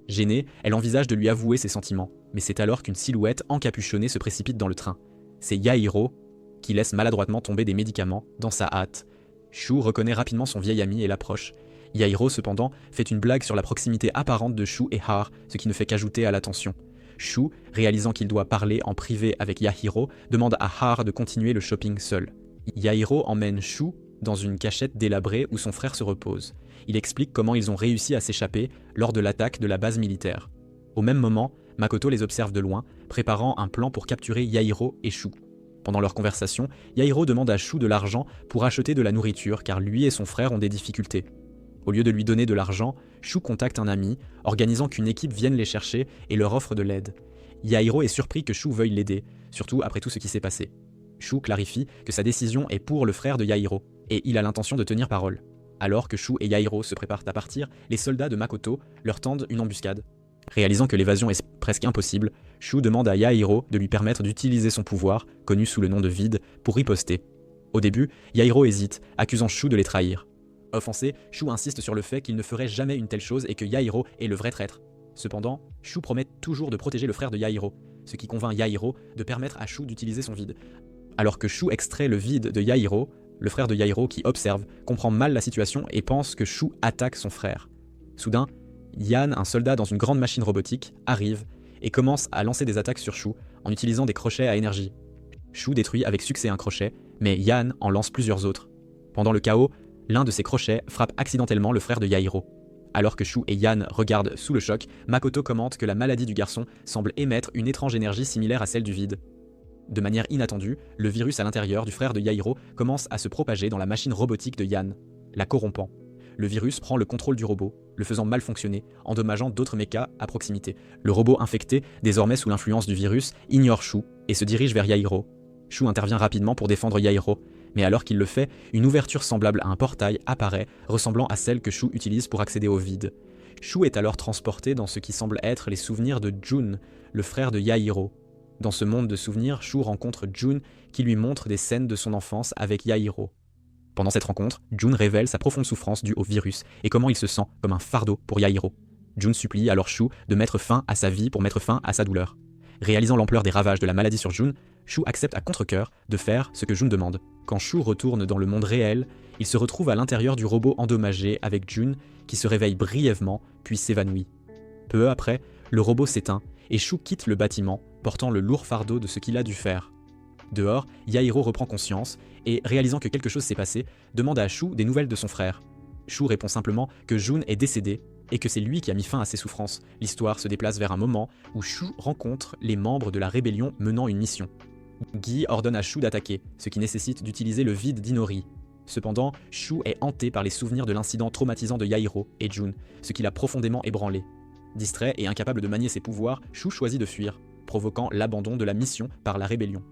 Gênée, elle envisage de lui avouer ses sentiments, mais c'est alors qu'une silhouette encapuchonnée se précipite dans le train. C'est Yahiro qui laisse maladroitement tomber des médicaments dans sa hâte. Shu reconnaît rapidement son vieil ami et l'approche. Yahiro, cependant, fait une blague sur la proximité apparente de Shu et Hare, ce qui ne fait qu'ajouter à la tension. Shu, réalisant qu'il doit parler en privé avec Yahiro, demande à Hare de continuer le shopping seul. Yahiro emmène Shu dans une cachette délabrée où son frère se repose. Il explique comment ils ont réussi à s'échapper lors de l'attaque de la base militaire. Au même moment, Makoto les observe de loin, préparant un plan pour capturer Yahiro et Shu. Pendant leur conversation, Yahiro demande à Shu de l'argent pour acheter de la nourriture car lui et son frère ont des difficultés. Au lieu de lui donner de l'argent, Shu contacte un ami, organisant qu'une équipe vienne les chercher et leur offre de l'aide. Yahiro est surpris que Shu veuille l'aider, surtout après tout ce qui s'est passé. Shu clarifie que sa décision est pour le frère de Yahiro, et il a l'intention de tenir parole. Alors que Shu et Yahiro se préparent à partir, les soldats de Makoto leur tendent une embuscade. Réalisant que l'évasion est presque impossible, Shu demande à Yahiro de lui permettre d'utiliser son pouvoir, connu sous le nom de vide, pour riposter. Au début, Yahiro hésite, accusant Shu de les trahir. Offensé, Shu insiste sur le fait qu'il ne ferait jamais une telle chose et que Yahiro est le vrai traître. Cependant, Shu promet toujours de protéger le frère de Yahiro, ce qui convainc Yahiro de permettre à Shu d'utiliser son vide. Alors que Shu extrait le vide de Yahiro, le frère de Yahiro, qui observe, comprend mal la situation et pense que Shu attaque son frère. Soudain, Yan, un soldat dans une grande machine robotique, arrive et commence à lancer des attaques sur Shu en utilisant des crochets à énergie. Shu détruit avec succès un crochet, mais Yan en lance plusieurs autres. Pendant le chaos, l'un de ces crochets frappe accidentellement le frère de Yahiro. Alors que Shu et Yan regardent sous le choc, Makoto commente que la maladie du garçon semble émettre une étrange énergie similaire à celle du vide. De manière inattendue, le virus à l'intérieur du frère de Yahiro commence à se propager dans la machine robotique de Yan, la corrompant. Le virus prend le contrôle du robot, le faisant mal fonctionner, endommageant d'autres mechas à proximité. Le robot infecté, désormais sous l'influence du virus, ignore Shu et se dirige vers Yahiro. Shu intervient rapidement pour défendre Yahiro, Mais alors qu'il le fait, une ouverture semblable à un portail apparaît, ressemblant à celle que Shu utilise pour accéder au vide. Shu est alors transporté dans ce qui semble être les souvenirs de Jun, le frère de Yahiro. Dans ce monde de souvenirs, Shu rencontre Jun qui lui montre des scènes de son enfance avec Yahiro. Pendant cette rencontre, Jun révèle sa profonde souffrance due au virus et comment il se sent comme un fardeau pour Yahiro. Jun supplie alors Shu de mettre fin à sa vie pour mettre fin à sa douleur. Réalisant l'ampleur des ravages de la maladie sur Jun, Shu accepte à contre-cœur de faire ce que Jun demande. Quand Shu retourne dans le monde réel, il se retrouve à l'intérieur du robot endommagé avec Jun qui se réveille brièvement puis s'évanouit. Peu après, le robot s'éteint et Shu quitte le bâtiment, portant le lourd fardeau de ce qu'il a dû faire. Dehors, Yahiro reprend conscience et, réalisant que quelque chose s'est passé, demande à Shu des nouvelles de son frère. Shu répond simplement que Jun est décédé et que c'est lui qui a mis fin à ses souffrances. L'histoire se déplace vers un moment où Shu rencontre les membres de la rébellion menant une mission. Guy ordonne à Shu d'attaquer, ce qui nécessite d'utiliser le vide d'Inori. Cependant, Shu est hanté par les souvenirs de l'incident traumatisant de Yahiro et Jun, ce qui l'a profondément ébranlé. Distrait et incapable de manier ses pouvoirs, Shu choisit de fuir, provoquant l'abandon de la mission par la rébellion.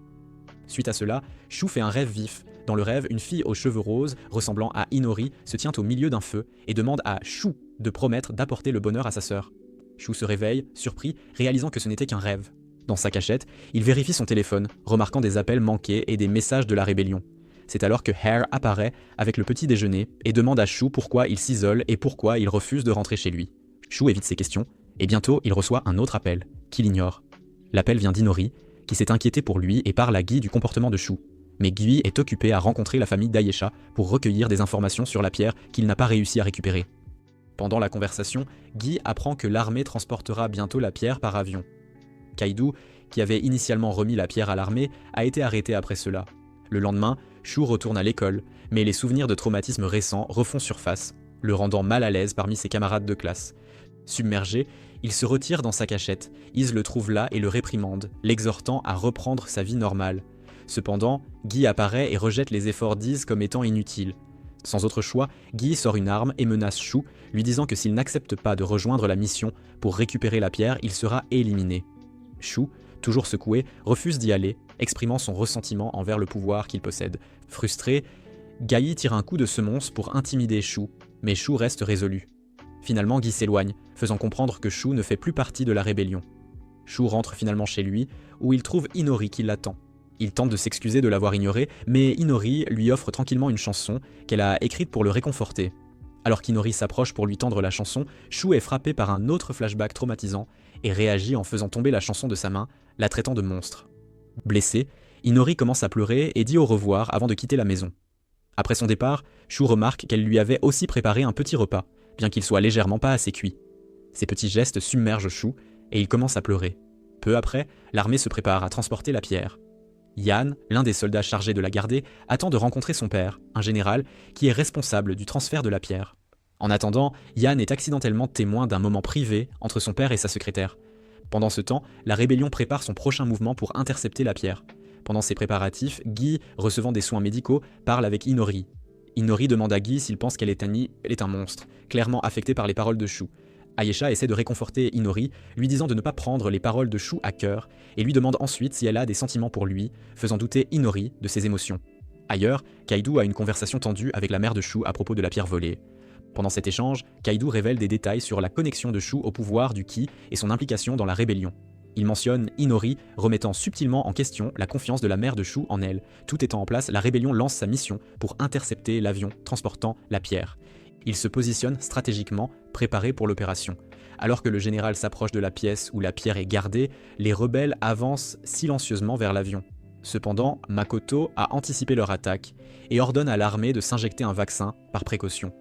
Suite à cela, Shu fait un rêve vif. Dans le rêve, une fille aux cheveux roses, ressemblant à Inori, se tient au milieu d'un feu et demande à Shu de promettre d'apporter le bonheur à sa sœur. Shu se réveille, surpris, réalisant que ce n'était qu'un rêve. Dans sa cachette, il vérifie son téléphone, remarquant des appels manqués et des messages de la rébellion. C'est alors que Hare apparaît avec le petit déjeuner et demande à Shu pourquoi il s'isole et pourquoi il refuse de rentrer chez lui. Shu évite ces questions, et bientôt il reçoit un autre appel, qu'il ignore. L'appel vient d'Inori, qui s'est inquiété pour lui et parle à Guy du comportement de Shu. Mais Guy est occupé à rencontrer la famille d'Ayesha pour recueillir des informations sur la pierre qu'il n'a pas réussi à récupérer. Pendant la conversation, Guy apprend que l'armée transportera bientôt la pierre par avion. Kaido, qui avait initialement remis la pierre à l'armée, a été arrêté après cela. Le lendemain, Shu retourne à l'école, mais les souvenirs de traumatismes récents refont surface, le rendant mal à l'aise parmi ses camarades de classe. Submergé, il se retire dans sa cachette. Iz le trouve là et le réprimande, l'exhortant à reprendre sa vie normale. Cependant, Guy apparaît et rejette les efforts d'Iz comme étant inutiles. Sans autre choix, Guy sort une arme et menace Shu, lui disant que s'il n'accepte pas de rejoindre la mission pour récupérer la pierre, il sera éliminé. Shu, toujours secoué, refuse d'y aller, exprimant son ressentiment envers le pouvoir qu'il possède. Frustré, Guy tire un coup de semonce pour intimider Shu, mais Shu reste résolu. Finalement, Guy s'éloigne, faisant comprendre que Shu ne fait plus partie de la rébellion. Shu rentre finalement chez lui, où il trouve Inori qui l'attend. Il tente de s'excuser de l'avoir ignoré, mais Inori lui offre tranquillement une chanson qu'elle a écrite pour le réconforter. Alors qu'Inori s'approche pour lui tendre la chanson, Shu est frappé par un autre flashback traumatisant et réagit en faisant tomber la chanson de sa main, la traitant de monstre. Blessé, Inori commence à pleurer et dit au revoir avant de quitter la maison. Après son départ, Shu remarque qu'elle lui avait aussi préparé un petit repas, bien qu'il soit légèrement pas assez cuit. Ces petits gestes submergent Shu et il commence à pleurer. Peu après, l'armée se prépare à transporter la pierre. Yan, l'un des soldats chargés de la garder, attend de rencontrer son père, un général, qui est responsable du transfert de la pierre. En attendant, Yan est accidentellement témoin d'un moment privé entre son père et sa secrétaire. Pendant ce temps, la rébellion prépare son prochain mouvement pour intercepter la pierre. Pendant ces préparatifs, Guy, recevant des soins médicaux, parle avec Inori. Inori demande à Guy s'il pense qu'elle est un monstre, clairement affecté par les paroles de Shu. Ayesha essaie de réconforter Inori, lui disant de ne pas prendre les paroles de Shu à cœur, et lui demande ensuite si elle a des sentiments pour lui, faisant douter Inori de ses émotions. Ailleurs, Kaido a une conversation tendue avec la mère de Shu à propos de la pierre volée. Pendant cet échange, Kaido révèle des détails sur la connexion de Shu au pouvoir du Ki et son implication dans la rébellion. Il mentionne Inori, remettant subtilement en question la confiance de la mère de Shu en elle. Tout étant en place, la rébellion lance sa mission pour intercepter l'avion transportant la pierre. Il se positionne stratégiquement, préparé pour l'opération. Alors que le général s'approche de la pièce où la pierre est gardée, les rebelles avancent silencieusement vers l'avion. Cependant, Makoto a anticipé leur attaque et ordonne à l'armée de s'injecter un vaccin par précaution.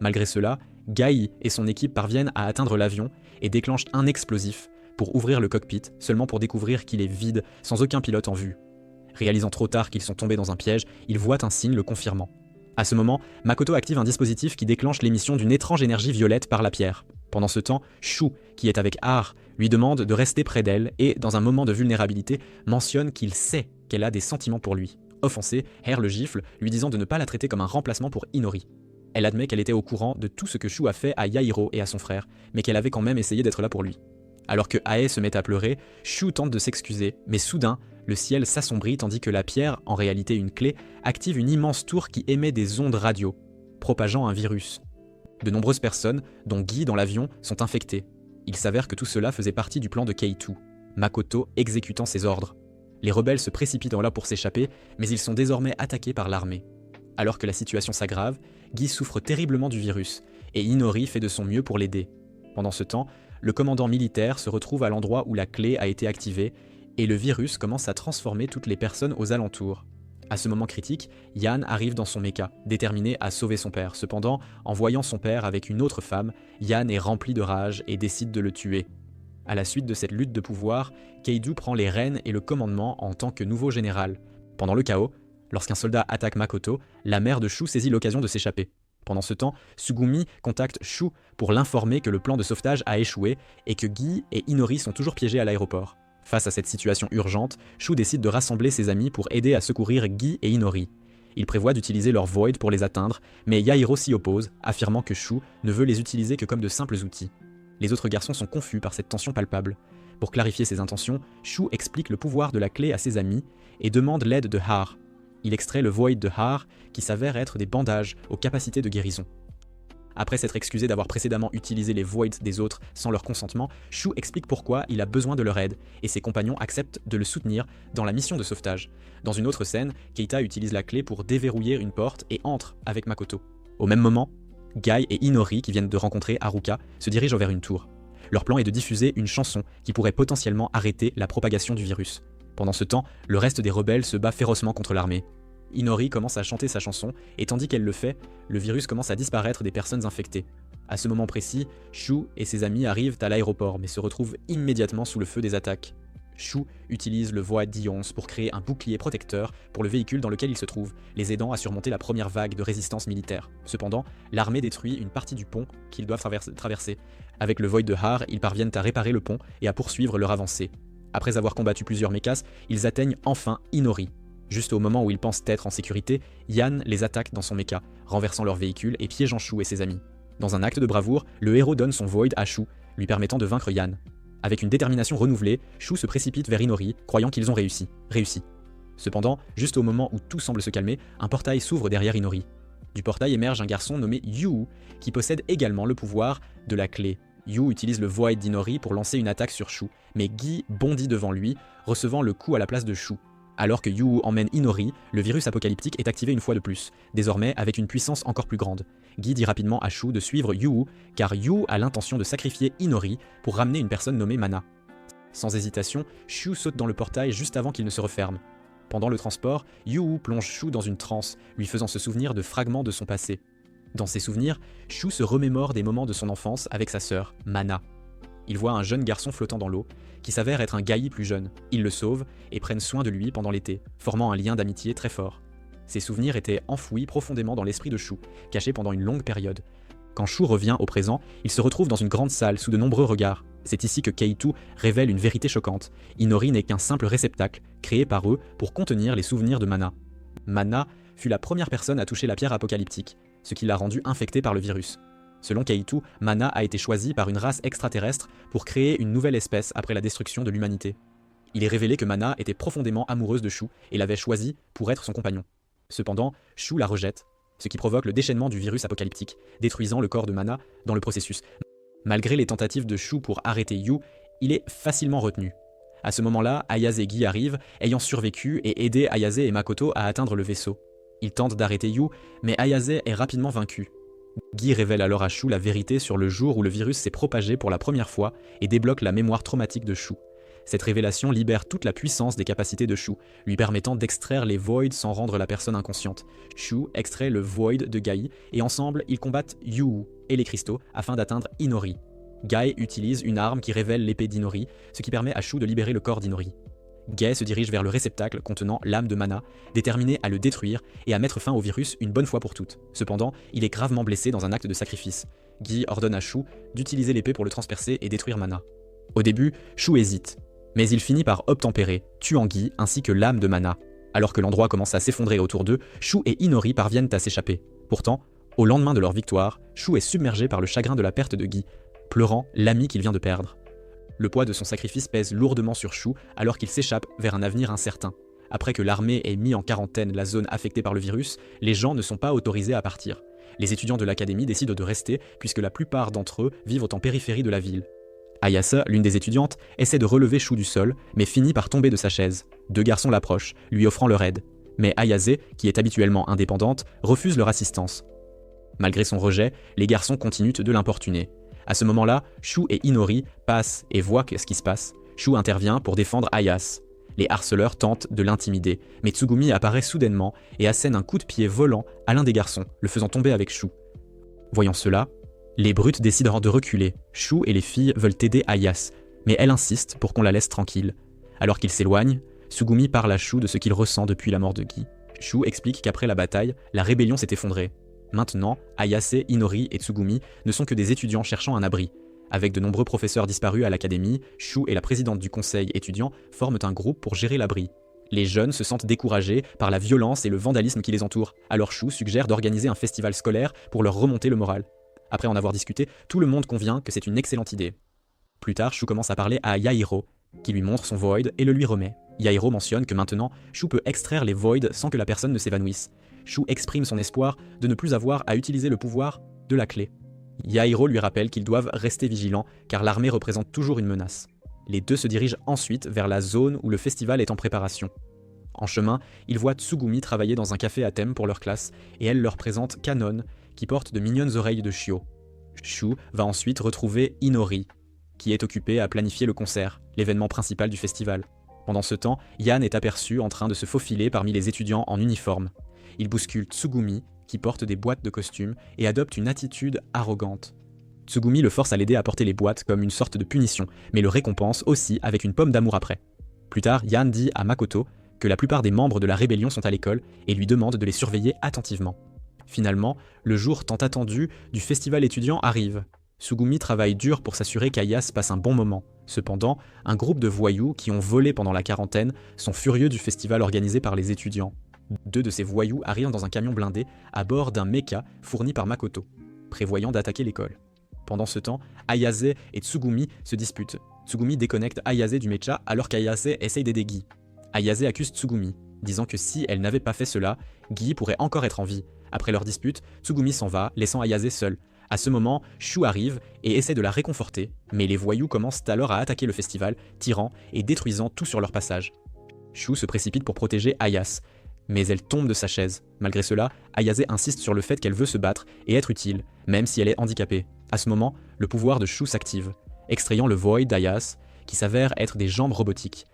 Malgré cela, Gai et son équipe parviennent à atteindre l'avion et déclenchent un explosif pour ouvrir le cockpit, seulement pour découvrir qu'il est vide, sans aucun pilote en vue. Réalisant trop tard qu'ils sont tombés dans un piège, ils voient un signe le confirmant. À ce moment, Makoto active un dispositif qui déclenche l'émission d'une étrange énergie violette par la pierre. Pendant ce temps, Shu, qui est avec Har, lui demande de rester près d'elle et, dans un moment de vulnérabilité, mentionne qu'il sait qu'elle a des sentiments pour lui. Offensé, Har le gifle, lui disant de ne pas la traiter comme un remplacement pour Inori. Elle admet qu'elle était au courant de tout ce que Shu a fait à Yahiro et à son frère, mais qu'elle avait quand même essayé d'être là pour lui. Alors que Ae se met à pleurer, Shu tente de s'excuser, mais soudain, Le ciel s'assombrit tandis que la pierre, en réalité une clé, active une immense tour qui émet des ondes radio, propageant un virus. De nombreuses personnes, dont Guy dans l'avion, sont infectées. Il s'avère que tout cela faisait partie du plan de Keitu, Makoto exécutant ses ordres. Les rebelles se précipitent là pour s'échapper, mais ils sont désormais attaqués par l'armée. Alors que la situation s'aggrave, Guy souffre terriblement du virus, et Inori fait de son mieux pour l'aider. Pendant ce temps, le commandant militaire se retrouve à l'endroit où la clé a été activée, et le virus commence à transformer toutes les personnes aux alentours. À ce moment critique, Yan arrive dans son mecha, déterminé à sauver son père. Cependant, en voyant son père avec une autre femme, Yan est rempli de rage et décide de le tuer. À la suite de cette lutte de pouvoir, Keidu prend les rênes et le commandement en tant que nouveau général. Pendant le chaos, lorsqu'un soldat attaque Makoto, la mère de Shu saisit l'occasion de s'échapper. Pendant ce temps, Tsugumi contacte Shu pour l'informer que le plan de sauvetage a échoué et que Guy et Inori sont toujours piégés à l'aéroport. Face à cette situation urgente, Shu décide de rassembler ses amis pour aider à secourir Guy et Inori. Il prévoit d'utiliser leur Void pour les atteindre, mais Yairo s'y oppose, affirmant que Shu ne veut les utiliser que comme de simples outils. Les autres garçons sont confus par cette tension palpable. Pour clarifier ses intentions, Shu explique le pouvoir de la clé à ses amis et demande l'aide de Har. Il extrait le Void de Har, qui s'avère être des bandages aux capacités de guérison. Après s'être excusé d'avoir précédemment utilisé les Voids des autres sans leur consentement, Shu explique pourquoi il a besoin de leur aide, et ses compagnons acceptent de le soutenir dans la mission de sauvetage. Dans une autre scène, Keita utilise la clé pour déverrouiller une porte et entre avec Makoto. Au même moment, Guy et Inori, qui viennent de rencontrer Haruka, se dirigent vers une tour. Leur plan est de diffuser une chanson qui pourrait potentiellement arrêter la propagation du virus. Pendant ce temps, le reste des rebelles se bat férocement contre l'armée. Inori commence à chanter sa chanson, et tandis qu'elle le fait, le virus commence à disparaître des personnes infectées. À ce moment précis, Shu et ses amis arrivent à l'aéroport, mais se retrouvent immédiatement sous le feu des attaques. Shu utilise le Void d'Ions pour créer un bouclier protecteur pour le véhicule dans lequel il se trouve, les aidant à surmonter la première vague de résistance militaire. Cependant, l'armée détruit une partie du pont qu'ils doivent traverser. Avec le Void de Har, ils parviennent à réparer le pont et à poursuivre leur avancée. Après avoir combattu plusieurs mechas, ils atteignent enfin Inori. Juste au moment où ils pensent être en sécurité, Yan les attaque dans son mecha, renversant leur véhicule et piégeant Shu et ses amis. Dans un acte de bravoure, le héros donne son Void à Shu, lui permettant de vaincre Yan. Avec une détermination renouvelée, Shu se précipite vers Inori, croyant qu'ils ont réussi. Cependant, juste au moment où tout semble se calmer, un portail s'ouvre derrière Inori. Du portail émerge un garçon nommé Yu, qui possède également le pouvoir de la clé. Yu utilise le Void d'Inori pour lancer une attaque sur Shu, mais Guy bondit devant lui, recevant le coup à la place de Shu. Alors que Yu emmène Inori, le virus apocalyptique est activé une fois de plus, désormais avec une puissance encore plus grande. Guy dit rapidement à Shu de suivre Yu, car Yu a l'intention de sacrifier Inori pour ramener une personne nommée Mana. Sans hésitation, Shu saute dans le portail juste avant qu'il ne se referme. Pendant le transport, Yu plonge Shu dans une transe, lui faisant se souvenir de fragments de son passé. Dans ses souvenirs, Shu se remémore des moments de son enfance avec sa sœur, Mana. Il voit un jeune garçon flottant dans l'eau, qui s'avère être un Gai plus jeune. Ils le sauvent et prennent soin de lui pendant l'été, formant un lien d'amitié très fort. Ces souvenirs étaient enfouis profondément dans l'esprit de Shu, cachés pendant une longue période. Quand Shu revient au présent, il se retrouve dans une grande salle sous de nombreux regards. C'est ici que Keitu révèle une vérité choquante. Inori n'est qu'un simple réceptacle, créé par eux pour contenir les souvenirs de Mana. Mana fut la première personne à toucher la pierre apocalyptique, ce qui l'a rendu infecté par le virus. Selon Keitu, Mana a été choisi par une race extraterrestre pour créer une nouvelle espèce après la destruction de l'humanité. Il est révélé que Mana était profondément amoureuse de Shu et l'avait choisi pour être son compagnon. Cependant, Shu la rejette, ce qui provoque le déchaînement du virus apocalyptique, détruisant le corps de Mana dans le processus. Malgré les tentatives de Shu pour arrêter Yu, il est facilement retenu. À ce moment-là, Ayase et Guy arrivent, ayant survécu et aidé Ayase et Makoto à atteindre le vaisseau. Ils tentent d'arrêter Yu, mais Ayase est rapidement vaincu. Guy révèle alors à Shu la vérité sur le jour où le virus s'est propagé pour la première fois et débloque la mémoire traumatique de Shu. Cette révélation libère toute la puissance des capacités de Shu, lui permettant d'extraire les Voids sans rendre la personne inconsciente. Shu extrait le Void de Gai et ensemble ils combattent Yu et les cristaux afin d'atteindre Inori. Gai utilise une arme qui révèle l'épée d'Inori, ce qui permet à Shu de libérer le corps d'Inori. Gai se dirige vers le réceptacle contenant l'âme de Mana, déterminé à le détruire et à mettre fin au virus une bonne fois pour toutes. Cependant, il est gravement blessé dans un acte de sacrifice. Guy ordonne à Shu d'utiliser l'épée pour le transpercer et détruire Mana. Au début, Shu hésite, mais il finit par obtempérer, tuant Guy ainsi que l'âme de Mana. Alors que l'endroit commence à s'effondrer autour d'eux, Shu et Inori parviennent à s'échapper. Pourtant, au lendemain de leur victoire, Shu est submergé par le chagrin de la perte de Guy, pleurant l'ami qu'il vient de perdre. Le poids de son sacrifice pèse lourdement sur Shu alors qu'il s'échappe vers un avenir incertain. Après que l'armée ait mis en quarantaine la zone affectée par le virus, les gens ne sont pas autorisés à partir. Les étudiants de l'académie décident de rester puisque la plupart d'entre eux vivent en périphérie de la ville. Ayase, l'une des étudiantes, essaie de relever Shu du sol, mais finit par tomber de sa chaise. 2 garçons l'approchent, lui offrant leur aide. Mais Ayase, qui est habituellement indépendante, refuse leur assistance. Malgré son rejet, les garçons continuent de l'importuner. À ce moment-là, Shu et Inori passent et voient ce qui se passe. Shu intervient pour défendre Ayase. Les harceleurs tentent de l'intimider, mais Tsugumi apparaît soudainement et assène un coup de pied volant à l'un des garçons, le faisant tomber avec Shu. Voyant cela, les brutes décident de reculer. Shu et les filles veulent aider Ayase, mais elle insiste pour qu'on la laisse tranquille. Alors qu'ils s'éloignent, Tsugumi parle à Shu de ce qu'il ressent depuis la mort de Gi. Shu explique qu'après la bataille, la rébellion s'est effondrée. Maintenant, Ayase, Inori et Tsugumi ne sont que des étudiants cherchant un abri. Avec de nombreux professeurs disparus à l'académie, Shu et la présidente du conseil étudiant forment un groupe pour gérer l'abri. Les jeunes se sentent découragés par la violence et le vandalisme qui les entoure, alors Shu suggère d'organiser un festival scolaire pour leur remonter le moral. Après en avoir discuté, tout le monde convient que c'est une excellente idée. Plus tard, Shu commence à parler à Yahiro, qui lui montre son Void et le lui remet. Yahiro mentionne que maintenant, Shu peut extraire les Void sans que la personne ne s'évanouisse. Shu exprime son espoir de ne plus avoir à utiliser le pouvoir de la clé. Yahiro lui rappelle qu'ils doivent rester vigilants car l'armée représente toujours une menace. Les deux se dirigent ensuite vers la zone où le festival est en préparation. En chemin, ils voient Tsugumi travailler dans un café à thème pour leur classe et elle leur présente Kanon qui porte de mignonnes oreilles de chiot. Shu va ensuite retrouver Inori qui est occupée à planifier le concert, l'événement principal du festival. Pendant ce temps, Yan est aperçu en train de se faufiler parmi les étudiants en uniforme. Il bouscule Tsugumi qui porte des boîtes de costumes et adopte une attitude arrogante. Tsugumi le force à l'aider à porter les boîtes comme une sorte de punition, mais le récompense aussi avec une pomme d'amour après. Plus tard, Yan dit à Makoto que la plupart des membres de la rébellion sont à l'école et lui demande de les surveiller attentivement. Finalement, le jour tant attendu du festival étudiant arrive. Tsugumi travaille dur pour s'assurer qu'Ayase passe un bon moment. Cependant, un groupe de voyous qui ont volé pendant la quarantaine sont furieux du festival organisé par les étudiants. 2 de ces voyous arrivent dans un camion blindé à bord d'un mecha fourni par Makoto, prévoyant d'attaquer l'école. Pendant ce temps, Ayase et Tsugumi se disputent. Tsugumi déconnecte Ayase du mecha alors qu'Ayase essaye d'aider Gi. Ayase accuse Tsugumi, disant que si elle n'avait pas fait cela, Gi pourrait encore être en vie. Après leur dispute, Tsugumi s'en va, laissant Ayase seule. À ce moment, Shu arrive et essaie de la réconforter, mais les voyous commencent alors à attaquer le festival, tirant et détruisant tout sur leur passage. Shu se précipite pour protéger Ayase, mais elle tombe de sa chaise. Malgré cela, Ayase insiste sur le fait qu'elle veut se battre et être utile, même si elle est handicapée. À ce moment, le pouvoir de Shu s'active, extrayant le Void d'Ayase, qui s'avère être des jambes robotiques.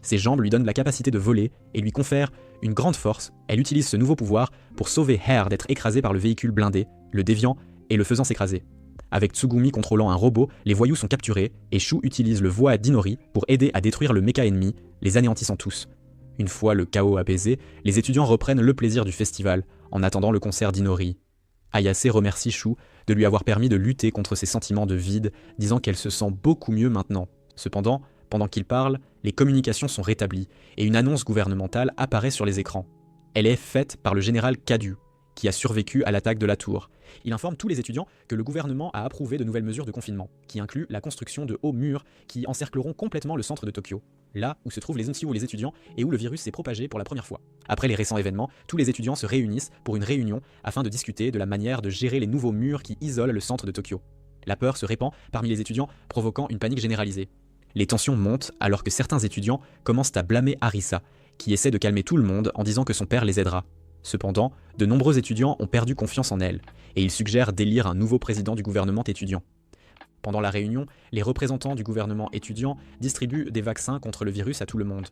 Ces jambes lui donnent la capacité de voler et lui confèrent une grande force. Elle utilise ce nouveau pouvoir pour sauver Hair d'être écrasé par le véhicule blindé, le déviant et le faisant s'écraser. Avec Tsugumi contrôlant un robot, les voyous sont capturés et Shu utilise le Void d'Inori pour aider à détruire le méca ennemi, les anéantissant tous. Une fois le chaos apaisé, les étudiants reprennent le plaisir du festival, en attendant le concert d'Inori. Ayase remercie Shu de lui avoir permis de lutter contre ses sentiments de vide, disant qu'elle se sent beaucoup mieux maintenant. Cependant, pendant qu'il parle, les communications sont rétablies et une annonce gouvernementale apparaît sur les écrans. Elle est faite par le général Kadu, qui a survécu à l'attaque de la tour. Il informe tous les étudiants que le gouvernement a approuvé de nouvelles mesures de confinement, qui incluent la construction de hauts murs qui encercleront complètement le centre de Tokyo, là où se trouvent les Unsio et les étudiants et où le virus s'est propagé pour la première fois. Après les récents événements, tous les étudiants se réunissent pour une réunion afin de discuter de la manière de gérer les nouveaux murs qui isolent le centre de Tokyo. La peur se répand parmi les étudiants, provoquant une panique généralisée. Les tensions montent alors que certains étudiants commencent à blâmer Arisa, qui essaie de calmer tout le monde en disant que son père les aidera. Cependant, de nombreux étudiants ont perdu confiance en elle, et ils suggèrent d'élire un nouveau président du gouvernement étudiant. Pendant la réunion, les représentants du gouvernement étudiant distribuent des vaccins contre le virus à tout le monde.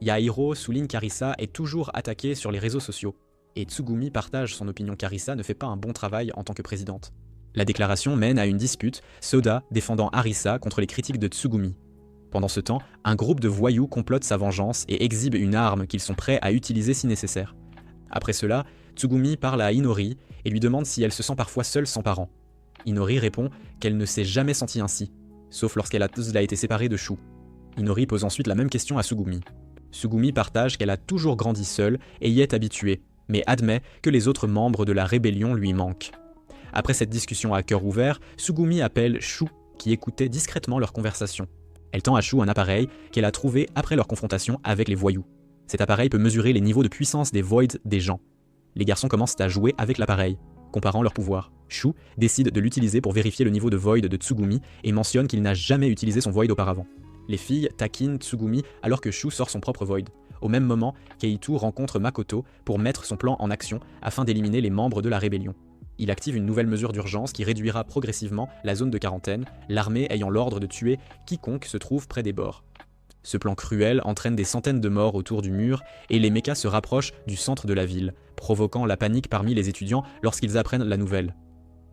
Yahiro souligne qu'Arisa est toujours attaquée sur les réseaux sociaux, et Tsugumi partage son opinion qu'Arisa ne fait pas un bon travail en tant que présidente. La déclaration mène à une dispute, Soda défendant Arisa contre les critiques de Tsugumi. Pendant ce temps, un groupe de voyous complote sa vengeance et exhibe une arme qu'ils sont prêts à utiliser si nécessaire. Après cela, Tsugumi parle à Inori et lui demande si elle se sent parfois seule sans parents. Inori répond qu'elle ne s'est jamais sentie ainsi, sauf lorsqu'elle a été séparée de Shu. Inori pose ensuite la même question à Tsugumi. Tsugumi partage qu'elle a toujours grandi seule et y est habituée, mais admet que les autres membres de la rébellion lui manquent. Après cette discussion à cœur ouvert, Tsugumi appelle Shu, qui écoutait discrètement leur conversation. Elle tend à Shu un appareil qu'elle a trouvé après leur confrontation avec les voyous. Cet appareil peut mesurer les niveaux de puissance des Voids des gens. Les garçons commencent à jouer avec l'appareil, comparant leurs pouvoirs. Shu décide de l'utiliser pour vérifier le niveau de Void de Tsugumi et mentionne qu'il n'a jamais utilisé son Void auparavant. Les filles taquinent Tsugumi alors que Shu sort son propre Void. Au même moment, Keitu rencontre Makoto pour mettre son plan en action afin d'éliminer les membres de la rébellion. Il active une nouvelle mesure d'urgence qui réduira progressivement la zone de quarantaine, l'armée ayant l'ordre de tuer quiconque se trouve près des bords. Ce plan cruel entraîne des centaines de morts autour du mur et les mechas se rapprochent du centre de la ville, provoquant la panique parmi les étudiants lorsqu'ils apprennent la nouvelle.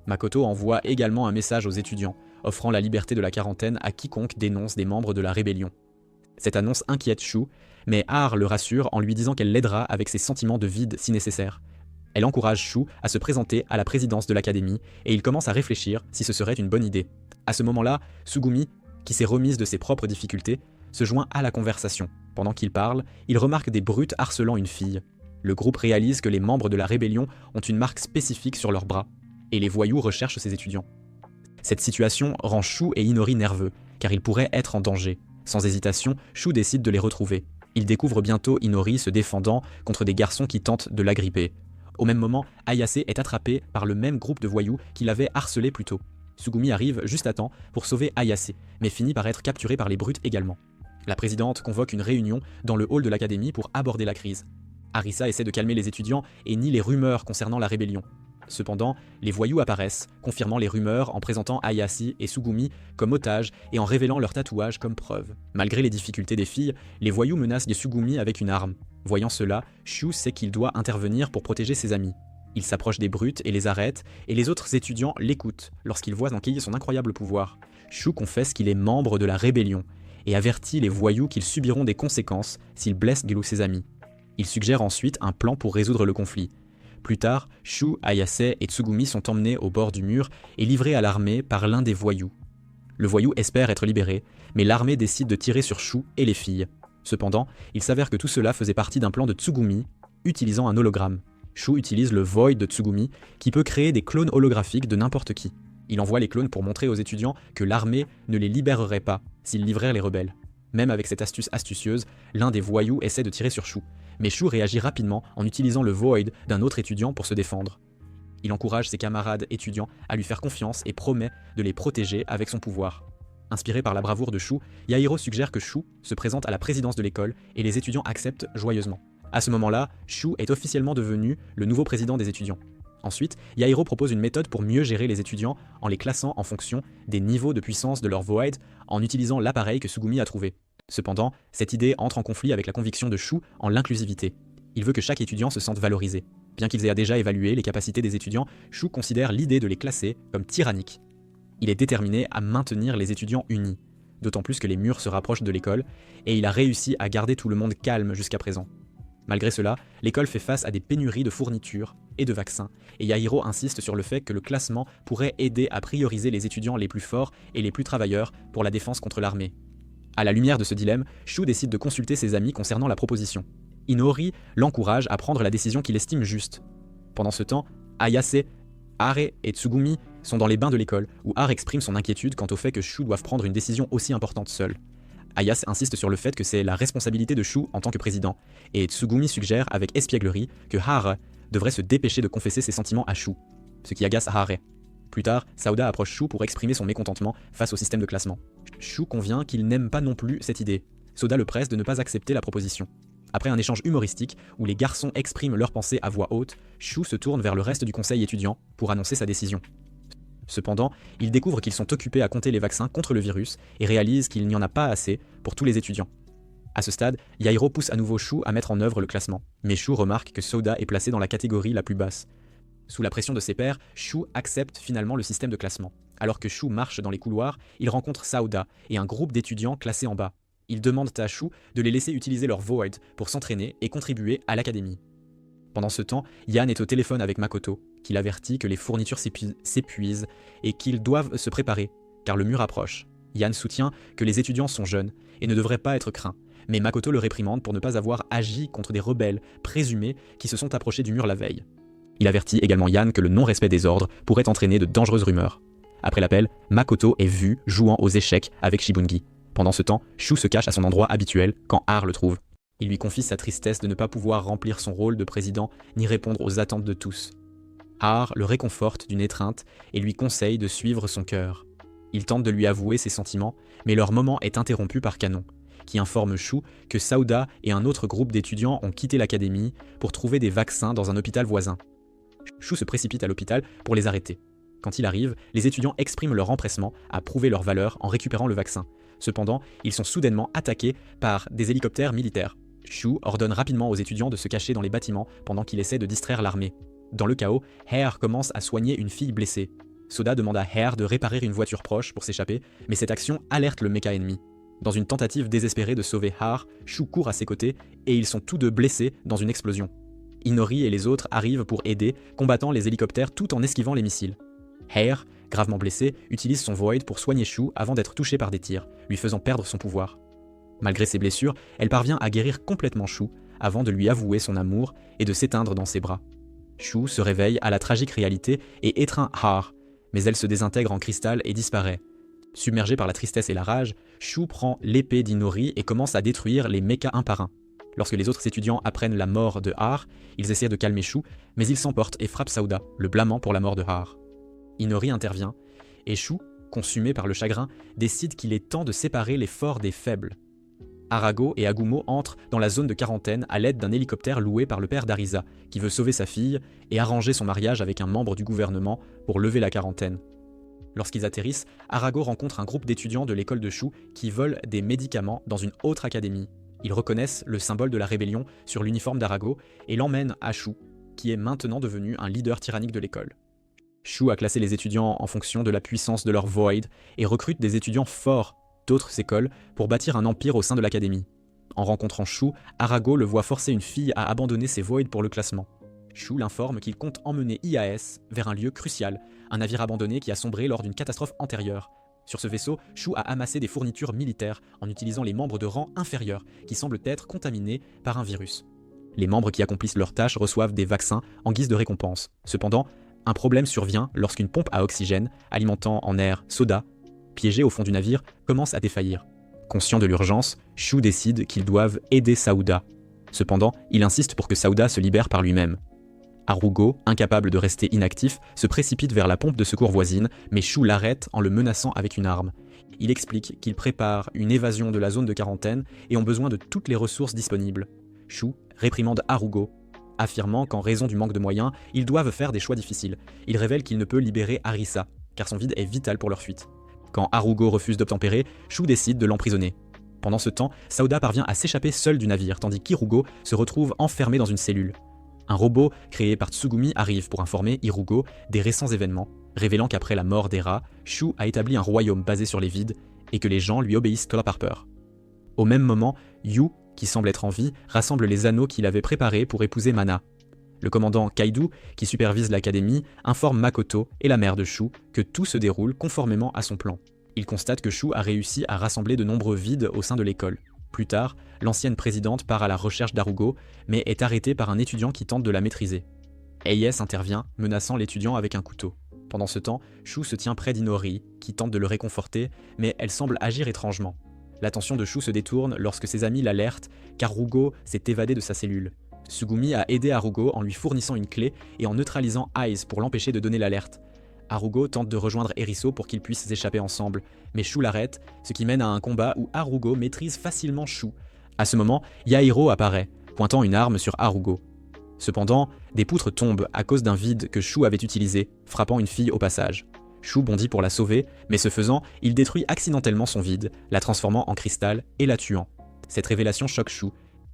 Makoto envoie également un message aux étudiants, offrant la liberté de la quarantaine à quiconque dénonce des membres de la rébellion. Cette annonce inquiète Shu, mais Har le rassure en lui disant qu'elle l'aidera avec ses sentiments de vide si nécessaire. Elle encourage Shu à se présenter à la présidence de l'académie et il commence à réfléchir si ce serait une bonne idée. À ce moment-là, Tsugumi, qui s'est remise de ses propres difficultés, se joint à la conversation. Pendant qu'il parle, il remarque des brutes harcelant une fille. Le groupe réalise que les membres de la rébellion ont une marque spécifique sur leurs bras, et les voyous recherchent ces étudiants. Cette situation rend Shu et Inori nerveux, car ils pourraient être en danger. Sans hésitation, Shu décide de les retrouver. Il découvre bientôt Inori se défendant contre des garçons qui tentent de l'agripper. Au même moment, Ayase est attrapé par le même groupe de voyous qui l'avait harcelé plus tôt. Tsugumi arrive juste à temps pour sauver Ayase, mais finit par être capturé par les brutes également. La présidente convoque une réunion dans le hall de l'académie pour aborder la crise. Arisa essaie de calmer les étudiants et nie les rumeurs concernant la rébellion. Cependant, les voyous apparaissent, confirmant les rumeurs en présentant Ayase et Tsugumi comme otages et en révélant leurs tatouages comme preuve. Malgré les difficultés des filles, les voyous menacent Tsugumi avec une arme. Voyant cela, Shu sait qu'il doit intervenir pour protéger ses amis. Il s'approche des brutes et les arrête, et les autres étudiants l'écoutent lorsqu'ils voient en Kei son incroyable pouvoir. Shu confesse qu'il est membre de la rébellion, et avertit les voyous qu'ils subiront des conséquences s'ils blessent Gelu ses amis. Il suggère ensuite un plan pour résoudre le conflit. Plus tard, Shu, Ayase et Tsugumi sont emmenés au bord du mur et livrés à l'armée par l'un des voyous. Le voyou espère être libéré, mais l'armée décide de tirer sur Shu et les filles. Cependant, il s'avère que tout cela faisait partie d'un plan de Tsugumi, utilisant un hologramme. Shu utilise le Void de Tsugumi, qui peut créer des clones holographiques de n'importe qui. Il envoie les clones pour montrer aux étudiants que l'armée ne les libérerait pas s'ils livrèrent les rebelles. Même avec cette astuce astucieuse, l'un des voyous essaie de tirer sur Shu, mais Shu réagit rapidement en utilisant le Void d'un autre étudiant pour se défendre. Il encourage ses camarades étudiants à lui faire confiance et promet de les protéger avec son pouvoir. Inspiré par la bravoure de Shu, Yahiro suggère que Shu se présente à la présidence de l'école et les étudiants acceptent joyeusement. À ce moment-là, Shu est officiellement devenu le nouveau président des étudiants. Ensuite, Yahiro propose une méthode pour mieux gérer les étudiants en les classant en fonction des niveaux de puissance de leur Void en utilisant l'appareil que Tsugumi a trouvé. Cependant, cette idée entre en conflit avec la conviction de Shu en l'inclusivité. Il veut que chaque étudiant se sente valorisé. Bien qu'ils aient déjà évalué les capacités des étudiants, Shu considère l'idée de les classer comme tyrannique. Il est déterminé à maintenir les étudiants unis, d'autant plus que les murs se rapprochent de l'école, et il a réussi à garder tout le monde calme jusqu'à présent. Malgré cela, l'école fait face à des pénuries de fournitures et de vaccins, et Yahiro insiste sur le fait que le classement pourrait aider à prioriser les étudiants les plus forts et les plus travailleurs pour la défense contre l'armée. À la lumière de ce dilemme, Shu décide de consulter ses amis concernant la proposition. Inori l'encourage à prendre la décision qu'il estime juste. Pendant ce temps, Ayase, Hare et Tsugumi sont dans les bains de l'école, où Hare exprime son inquiétude quant au fait que Shu doive prendre une décision aussi importante seul. Ayase insiste sur le fait que c'est la responsabilité de Shu en tant que président, et Tsugumi suggère avec espièglerie que Hare devrait se dépêcher de confesser ses sentiments à Shu, ce qui agace Hare. Plus tard, Sauda approche Shu pour exprimer son mécontentement face au système de classement. Shu convient qu'il n'aime pas non plus cette idée. Sauda le presse de ne pas accepter la proposition. Après un échange humoristique où les garçons expriment leurs pensées à voix haute, Shu se tourne vers le reste du conseil étudiant pour annoncer sa décision. Cependant, il découvre qu'ils sont occupés à compter les vaccins contre le virus et réalise qu'il n'y en a pas assez pour tous les étudiants. À ce stade, Yahiro pousse à nouveau Shu à mettre en œuvre le classement, mais Shu remarque que Sauda est placé dans la catégorie la plus basse. Sous la pression de ses pairs, Shu accepte finalement le système de classement. Alors que Shu marche dans les couloirs, il rencontre Sauda et un groupe d'étudiants classés en bas. Ils demandent à Shu de les laisser utiliser leur Void pour s'entraîner et contribuer à l'académie. Pendant ce temps, Yan est au téléphone avec Makoto, qui l'avertit que les fournitures s'épuisent et qu'ils doivent se préparer, car le mur approche. Yan soutient que les étudiants sont jeunes et ne devraient pas être craints, mais Makoto le réprimande pour ne pas avoir agi contre des rebelles présumés qui se sont approchés du mur la veille. Il avertit également Yan que le non-respect des ordres pourrait entraîner de dangereuses rumeurs. Après l'appel, Makoto est vu jouant aux échecs avec Shibungi. Pendant ce temps, Shu se cache à son endroit habituel quand Har le trouve. Il lui confie sa tristesse de ne pas pouvoir remplir son rôle de président ni répondre aux attentes de tous. Har le réconforte d'une étreinte et lui conseille de suivre son cœur. Il tente de lui avouer ses sentiments, mais leur moment est interrompu par Canon, qui informe Shu que Sauda et un autre groupe d'étudiants ont quitté l'académie pour trouver des vaccins dans un hôpital voisin. Shu se précipite à l'hôpital pour les arrêter. Quand il arrive, les étudiants expriment leur empressement à prouver leur valeur en récupérant le vaccin. Cependant, ils sont soudainement attaqués par des hélicoptères militaires. Shu ordonne rapidement aux étudiants de se cacher dans les bâtiments pendant qu'il essaie de distraire l'armée. Dans le chaos, Har commence à soigner une fille blessée. Soda demande à Har de réparer une voiture proche pour s'échapper, mais cette action alerte le méca ennemi. Dans une tentative désespérée de sauver Har, Shu court à ses côtés et ils sont tous deux blessés dans une explosion. Inori et les autres arrivent pour aider, combattant les hélicoptères tout en esquivant les missiles. Har, gravement blessé, utilise son Void pour soigner Shu avant d'être touché par des tirs, lui faisant perdre son pouvoir. Malgré ses blessures, elle parvient à guérir complètement Shu avant de lui avouer son amour et de s'éteindre dans ses bras. Shu se réveille à la tragique réalité et étreint Har, mais elle se désintègre en cristal et disparaît. Submergée par la tristesse et la rage, Shu prend l'épée d'Inori et commence à détruire les mechas un par un. Lorsque les autres étudiants apprennent la mort de Har, ils essaient de calmer Shu, mais ils s'emportent et frappent Sauda, le blâmant pour la mort de Har. Inori intervient, et Shu, consumé par le chagrin, décide qu'il est temps de séparer les forts des faibles. Arago et Agumo entrent dans la zone de quarantaine à l'aide d'un hélicoptère loué par le père d'Arisa, qui veut sauver sa fille et arranger son mariage avec un membre du gouvernement pour lever la quarantaine. Lorsqu'ils atterrissent, Arago rencontre un groupe d'étudiants de l'école de Shu qui volent des médicaments dans une autre académie. Ils reconnaissent le symbole de la rébellion sur l'uniforme d'Arago et l'emmènent à Shu, qui est maintenant devenu un leader tyrannique de l'école. Shu a classé les étudiants en fonction de la puissance de leur Void et recrute des étudiants forts d'autres écoles pour bâtir un empire au sein de l'académie. En rencontrant Shu, Arago le voit forcer une fille à abandonner ses Void pour le classement. Shu l'informe qu'il compte emmener IAS vers un lieu crucial, un navire abandonné qui a sombré lors d'une catastrophe antérieure. Sur ce vaisseau, Shu a amassé des fournitures militaires en utilisant les membres de rang inférieur qui semblent être contaminés par un virus. Les membres qui accomplissent leurs tâches reçoivent des vaccins en guise de récompense. Cependant, un problème survient lorsqu'une pompe à oxygène, alimentant en air Soda, piégée au fond du navire, commence à défaillir. Conscient de l'urgence, Shu décide qu'ils doivent aider Sauda. Cependant, il insiste pour que Sauda se libère par lui-même. Harugo, incapable de rester inactif, se précipite vers la pompe de secours voisine, mais Shu l'arrête en le menaçant avec une arme. Il explique qu'ils préparent une évasion de la zone de quarantaine et ont besoin de toutes les ressources disponibles. Shu réprimande Harugo, affirmant qu'en raison du manque de moyens, ils doivent faire des choix difficiles. Il révèle qu'il ne peut libérer Arisa, car son vide est vital pour leur fuite. Quand Harugo refuse d'obtempérer, Shu décide de l'emprisonner. Pendant ce temps, Sauda parvient à s'échapper seul du navire, tandis qu'Irugo se retrouve enfermé dans une cellule. Un robot créé par Tsugumi arrive pour informer Irugo des récents événements, révélant qu'après la mort d'Era, Shu a établi un royaume basé sur les vides et que les gens lui obéissent par peur. Au même moment, Yu, qui semble être en vie, rassemble les anneaux qu'il avait préparés pour épouser Mana. Le commandant Kaidu, qui supervise l'académie, informe Makoto et la mère de Shu que tout se déroule conformément à son plan. Il constate que Shu a réussi à rassembler de nombreux vides au sein de l'école. Plus tard, l'ancienne présidente part à la recherche d'Harugo, mais est arrêtée par un étudiant qui tente de la maîtriser. Heies intervient, menaçant l'étudiant avec un couteau. Pendant ce temps, Shu se tient près d'Inori, qui tente de le réconforter, mais elle semble agir étrangement. L'attention de Shu se détourne lorsque ses amis l'alertent, car Harugo s'est évadé de sa cellule. Tsugumi a aidé Harugo en lui fournissant une clé et en neutralisant Aiz pour l'empêcher de donner l'alerte. Harugo tente de rejoindre Eriso pour qu'ils puissent s'échapper ensemble, mais Shu l'arrête, ce qui mène à un combat où Harugo maîtrise facilement Shu. À ce moment, Yairo apparaît, pointant une arme sur Harugo. Cependant, des poutres tombent à cause d'un vide que Shu avait utilisé, frappant une fille au passage. Shu bondit pour la sauver, mais ce faisant, il détruit accidentellement son vide, la transformant en cristal et la tuant. Cette révélation choque Shu,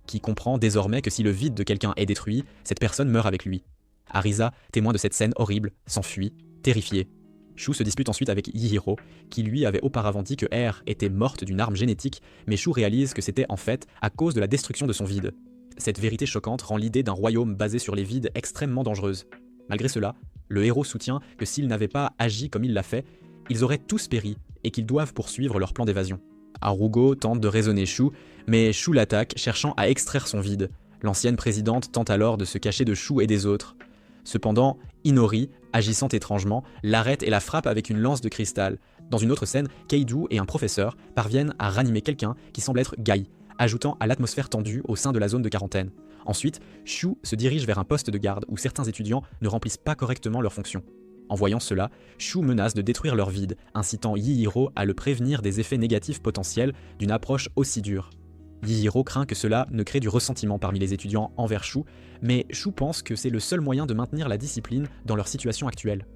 qui comprend désormais que si le vide de quelqu'un est détruit, cette personne meurt avec lui. Arisa, témoin de cette scène horrible, s'enfuit, terrifié. Shu se dispute ensuite avec Yihiro, qui lui avait auparavant dit que Air était morte d'une arme génétique, mais Shu réalise que c'était en fait à cause de la destruction de son vide. Cette vérité choquante rend l'idée d'un royaume basé sur les vides extrêmement dangereuse. Malgré cela, le héros soutient que s'ils n'avaient pas agi comme il l'a fait, ils auraient tous péri et qu'ils doivent poursuivre leur plan d'évasion. Harugo tente de raisonner Shu, mais Shu l'attaque, cherchant à extraire son vide. L'ancienne présidente tente alors de se cacher de Shu et des autres. Cependant, Inori, agissant étrangement, l'arrête et la frappe avec une lance de cristal. Dans une autre scène, Keidu et un professeur parviennent à ranimer quelqu'un qui semble être Gai, ajoutant à l'atmosphère tendue au sein de la zone de quarantaine. Ensuite, Shu se dirige vers un poste de garde où certains étudiants ne remplissent pas correctement leurs fonctions. En voyant cela, Shu menace de détruire leur vide, incitant Yihiro à le prévenir des effets négatifs potentiels d'une approche aussi dure. Yihiro craint que cela ne crée du ressentiment parmi les étudiants envers Shu, mais Shu pense que c'est le seul moyen de maintenir la discipline dans leur situation actuelle.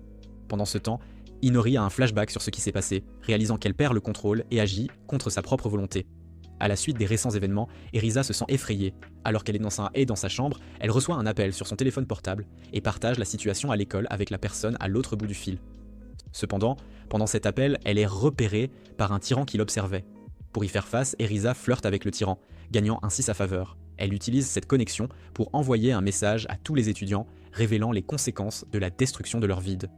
Pendant ce temps, Inori a un flashback sur ce qui s'est passé, réalisant qu'elle perd le contrôle et agit contre sa propre volonté. À la suite des récents événements, Erisa se sent effrayée. Alors qu'elle est dans sa chambre, elle reçoit un appel sur son téléphone portable et partage la situation à l'école avec la personne à l'autre bout du fil. Cependant, pendant cet appel, elle est repérée par un tyran qui l'observait. Pour y faire face, Erisa flirte avec le tyran, gagnant ainsi sa faveur. Elle utilise cette connexion pour envoyer un message à tous les étudiants, révélant les conséquences de la destruction de leur vide.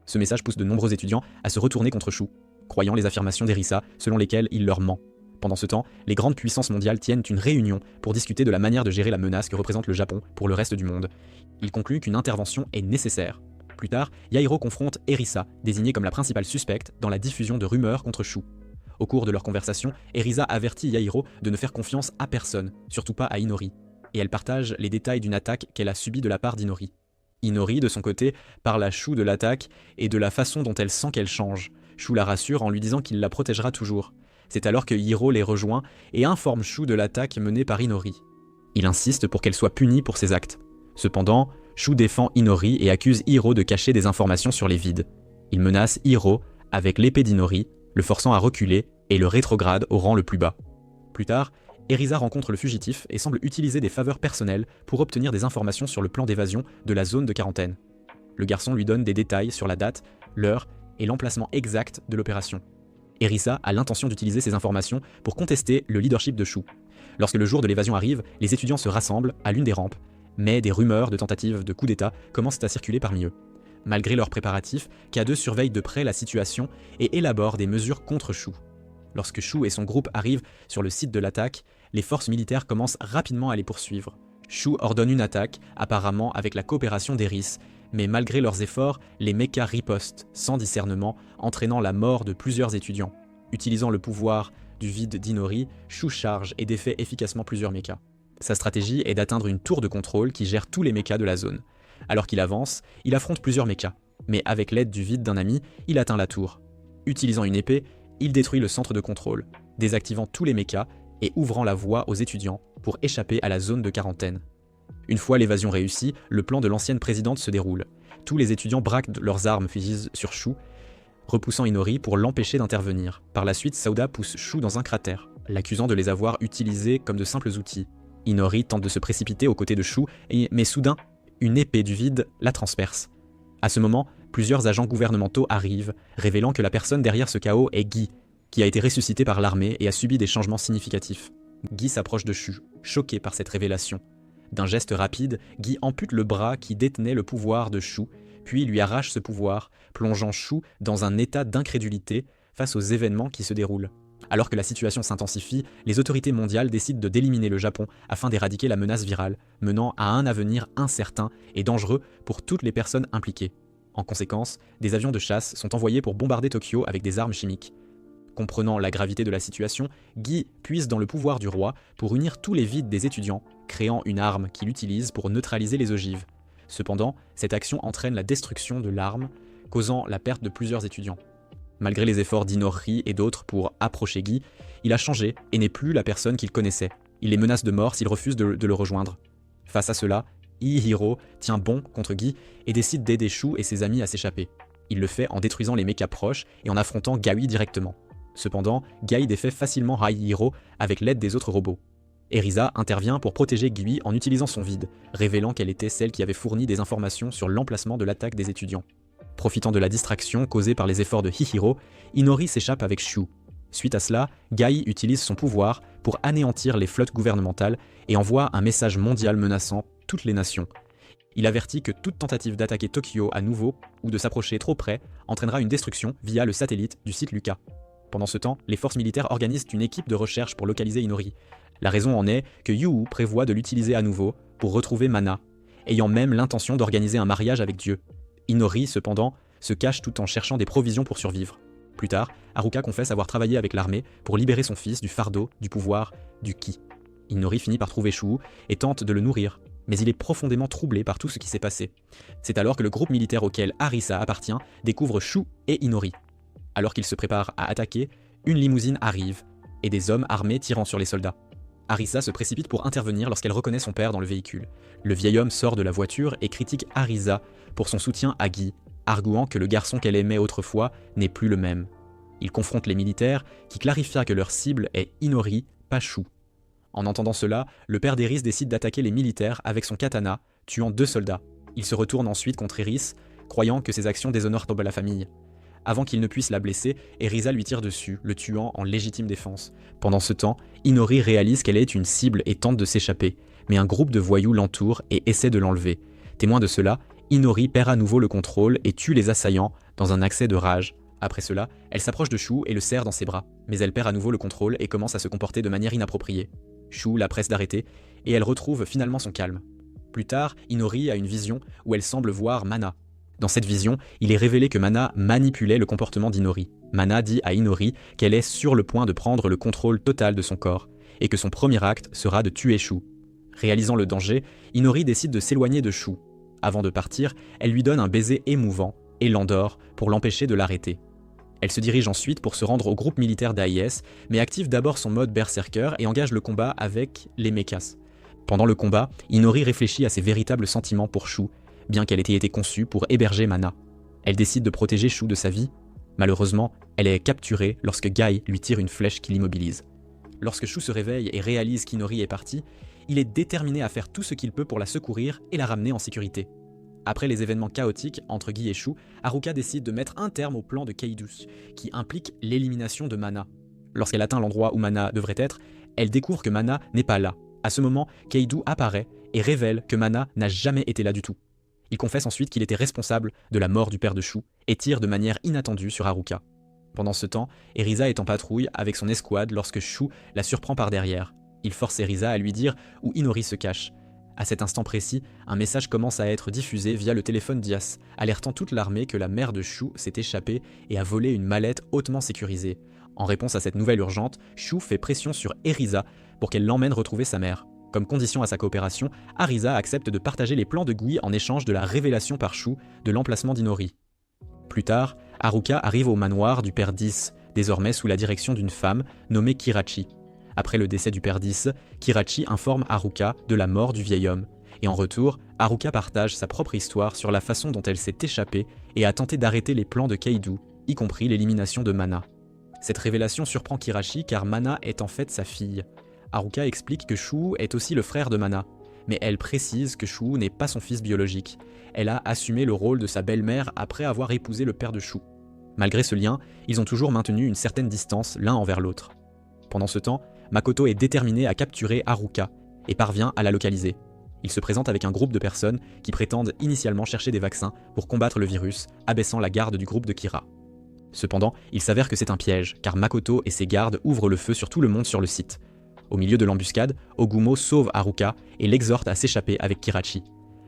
Ce message pousse de nombreux étudiants à se retourner contre Shu, croyant les affirmations d'Erisa selon lesquelles il leur ment. Pendant ce temps, les grandes puissances mondiales tiennent une réunion pour discuter de la manière de gérer la menace que représente le Japon pour le reste du monde. Ils concluent qu'une intervention est nécessaire. Plus tard, Yahiro confronte Erisa, désignée comme la principale suspecte dans la diffusion de rumeurs contre Shu. Au cours de leur conversation, Erisa avertit Yahiro de ne faire confiance à personne, surtout pas à Inori, et elle partage les détails d'une attaque qu'elle a subie de la part d'Inori. Inori, de son côté, parle à Shu de l'attaque et de la façon dont elle sent qu'elle change. Shu la rassure en lui disant qu'il la protégera toujours. C'est alors que Hiro les rejoint et informe Shu de l'attaque menée par Inori. Il insiste pour qu'elle soit punie pour ses actes. Cependant, Shu défend Inori et accuse Hiro de cacher des informations sur les vides. Il menace Hiro avec l'épée d'Inori, le forçant à reculer et le rétrograde au rang le plus bas. Plus tard, Erisa rencontre le fugitif et semble utiliser des faveurs personnelles pour obtenir des informations sur le plan d'évasion de la zone de quarantaine. Le garçon lui donne des détails sur la date, l'heure et l'emplacement exact de l'opération. Erisa a l'intention d'utiliser ces informations pour contester le leadership de Shu. Lorsque le jour de l'évasion arrive, les étudiants se rassemblent à l'une des rampes, mais des rumeurs de tentatives de coup d'État commencent à circuler parmi eux. Malgré leurs préparatifs, K2 surveille de près la situation et élabore des mesures contre Shu. Lorsque Shu et son groupe arrivent sur le site de l'attaque, les forces militaires commencent rapidement à les poursuivre. Shu ordonne une attaque, apparemment avec la coopération d'Eris, mais malgré leurs efforts, les mechas ripostent, sans discernement, entraînant la mort de plusieurs étudiants. Utilisant le pouvoir du vide d'Inori, Shu charge et défait efficacement plusieurs mechas. Sa stratégie est d'atteindre une tour de contrôle qui gère tous les mechas de la zone. Alors qu'il avance, il affronte plusieurs mechas, mais avec l'aide du vide d'un ami, il atteint la tour. Utilisant une épée, il détruit le centre de contrôle, désactivant tous les mechas et ouvrant la voie aux étudiants pour échapper à la zone de quarantaine. Une fois l'évasion réussie, le plan de l'ancienne présidente se déroule. Tous les étudiants braquent leurs armes fusiles sur Shu, repoussant Inori pour l'empêcher d'intervenir. Par la suite, Sauda pousse Shu dans un cratère, l'accusant de les avoir utilisés comme de simples outils. Inori tente de se précipiter aux côtés de Shu, mais soudain, une épée du vide la transperce. À ce moment, plusieurs agents gouvernementaux arrivent, révélant que la personne derrière ce chaos est Guy, qui a été ressuscité par l'armée et a subi des changements significatifs. Guy s'approche de Shu, choqué par cette révélation. D'un geste rapide, Guy ampute le bras qui détenait le pouvoir de Shu, puis lui arrache ce pouvoir, plongeant Shu dans un état d'incrédulité face aux événements qui se déroulent. Alors que la situation s'intensifie, les autorités mondiales décident d'éliminer le Japon afin d'éradiquer la menace virale, menant à un avenir incertain et dangereux pour toutes les personnes impliquées. En conséquence, des avions de chasse sont envoyés pour bombarder Tokyo avec des armes chimiques. Comprenant la gravité de la situation, Guy puise dans le pouvoir du roi pour unir tous les vides des étudiants, créant une arme qu'il utilise pour neutraliser les ogives. Cependant, cette action entraîne la destruction de l'arme, causant la perte de plusieurs étudiants. Malgré les efforts d'Inori et d'autres pour approcher Guy, il a changé et n'est plus la personne qu'il connaissait. Il les menace de mort s'il refuse de le rejoindre. Face à cela, Hiro tient bon contre Guy et décide d'aider Shu et ses amis à s'échapper. Il le fait en détruisant les mechas proches et en affrontant Gaui directement. Cependant, Gai défait facilement Hiro avec l'aide des autres robots. Erisa intervient pour protéger Gui en utilisant son vide, révélant qu'elle était celle qui avait fourni des informations sur l'emplacement de l'attaque des étudiants. Profitant de la distraction causée par les efforts de Hihiro, Inori s'échappe avec Shu. Suite à cela, Gai utilise son pouvoir pour anéantir les flottes gouvernementales et envoie un message mondial menaçant toutes les nations. Il avertit que toute tentative d'attaquer Tokyo à nouveau ou de s'approcher trop près entraînera une destruction via le satellite du site Lucas. Pendant ce temps, les forces militaires organisent une équipe de recherche pour localiser Inori. La raison en est que Yu prévoit de l'utiliser à nouveau pour retrouver Mana. ayant même l'intention d'organiser un mariage avec Dieu. Inori, cependant, se cache tout en cherchant des provisions pour survivre. Plus tard, Haruka confesse avoir travaillé avec l'armée pour libérer son fils du fardeau, du pouvoir, du ki. Inori finit par trouver Shu et tente de le nourrir, mais il est profondément troublé par tout ce qui s'est passé. C'est alors que le groupe militaire auquel Arisa appartient découvre Shu et Inori. Alors qu'ils se préparent à attaquer, une limousine arrive et des hommes armés tirant sur les soldats. Arisa se précipite pour intervenir lorsqu'elle reconnaît son père dans le véhicule. Le vieil homme sort de la voiture et critique Arisa pour son soutien à Guy, arguant que le garçon qu'elle aimait autrefois n'est plus le même. Il confronte les militaires, qui clarifient que leur cible est Inori, pas Shu. En entendant cela, le père d'Eris décide d'attaquer les militaires avec son katana, tuant 2 soldats. Il se retourne ensuite contre Eris, croyant que ses actions déshonorent la famille. Avant qu'il ne puisse la blesser, Erisa lui tire dessus, le tuant en légitime défense. Pendant ce temps, Inori réalise qu'elle est une cible et tente de s'échapper, mais un groupe de voyous l'entoure et essaie de l'enlever. Témoin de cela, Inori perd à nouveau le contrôle et tue les assaillants dans un accès de rage. Après cela, elle s'approche de Shu et le serre dans ses bras, mais elle perd à nouveau le contrôle et commence à se comporter de manière inappropriée. Shu la presse d'arrêter, et elle retrouve finalement son calme. Plus tard, Inori a une vision où elle semble voir Mana. Dans cette vision, il est révélé que Mana manipulait le comportement d'Inori. Mana dit à Inori qu'elle est sur le point de prendre le contrôle total de son corps, et que son premier acte sera de tuer Shu. Réalisant le danger, Inori décide de s'éloigner de Shu. Avant de partir, elle lui donne un baiser émouvant et l'endort pour l'empêcher de l'arrêter. Elle se dirige ensuite pour se rendre au groupe militaire d'AIS, mais active d'abord son mode berserker et engage le combat avec les mechas. Pendant le combat, Inori réfléchit à ses véritables sentiments pour Shu, bien qu'elle ait été conçue pour héberger Mana. Elle décide de protéger Shu de sa vie. Malheureusement, elle est capturée lorsque Guy lui tire une flèche qui l'immobilise. Lorsque Shu se réveille et réalise qu'Inori est partie, il est déterminé à faire tout ce qu'il peut pour la secourir et la ramener en sécurité. Après les événements chaotiques entre Guy et Shu, Haruka décide de mettre un terme au plan de Keidu, qui implique l'élimination de Mana. Lorsqu'elle atteint l'endroit où Mana devrait être, elle découvre que Mana n'est pas là. À ce moment, Keidu apparaît et révèle que Mana n'a jamais été là du tout. Il confesse ensuite qu'il était responsable de la mort du père de Shu et tire de manière inattendue sur Haruka. Pendant ce temps, Erisa est en patrouille avec son escouade lorsque Shu la surprend par derrière. Il force Erisa à lui dire où Inori se cache. À cet instant précis, un message commence à être diffusé via le téléphone d'Ias, alertant toute l'armée que la mère de Shu s'est échappée et a volé une mallette hautement sécurisée. En réponse à cette nouvelle urgente, Shu fait pression sur Erisa pour qu'elle l'emmène retrouver sa mère. Comme condition à sa coopération, Arisa accepte de partager les plans de Gui en échange de la révélation par Shu de l'emplacement d'Inori. Plus tard, Haruka arrive au manoir du père 10, désormais sous la direction d'une femme nommée Kirachi. Après le décès du père 10, Kirachi informe Haruka de la mort du vieil homme. Et en retour, Haruka partage sa propre histoire sur la façon dont elle s'est échappée et a tenté d'arrêter les plans de Keidu, y compris l'élimination de Mana. Cette révélation surprend Kirachi car Mana est en fait sa fille. Haruka explique que Shu est aussi le frère de Mana, mais elle précise que Shu n'est pas son fils biologique. Elle a assumé le rôle de sa belle-mère après avoir épousé le père de Shu. Malgré ce lien, ils ont toujours maintenu une certaine distance l'un envers l'autre. Pendant ce temps, Makoto est déterminé à capturer Haruka et parvient à la localiser. Il se présente avec un groupe de personnes qui prétendent initialement chercher des vaccins pour combattre le virus, abaissant la garde du groupe de Kira. Cependant, il s'avère que c'est un piège, car Makoto et ses gardes ouvrent le feu sur tout le monde sur le site. Au milieu de l'embuscade, Ogumo sauve Haruka et l'exhorte à s'échapper avec Kirachi.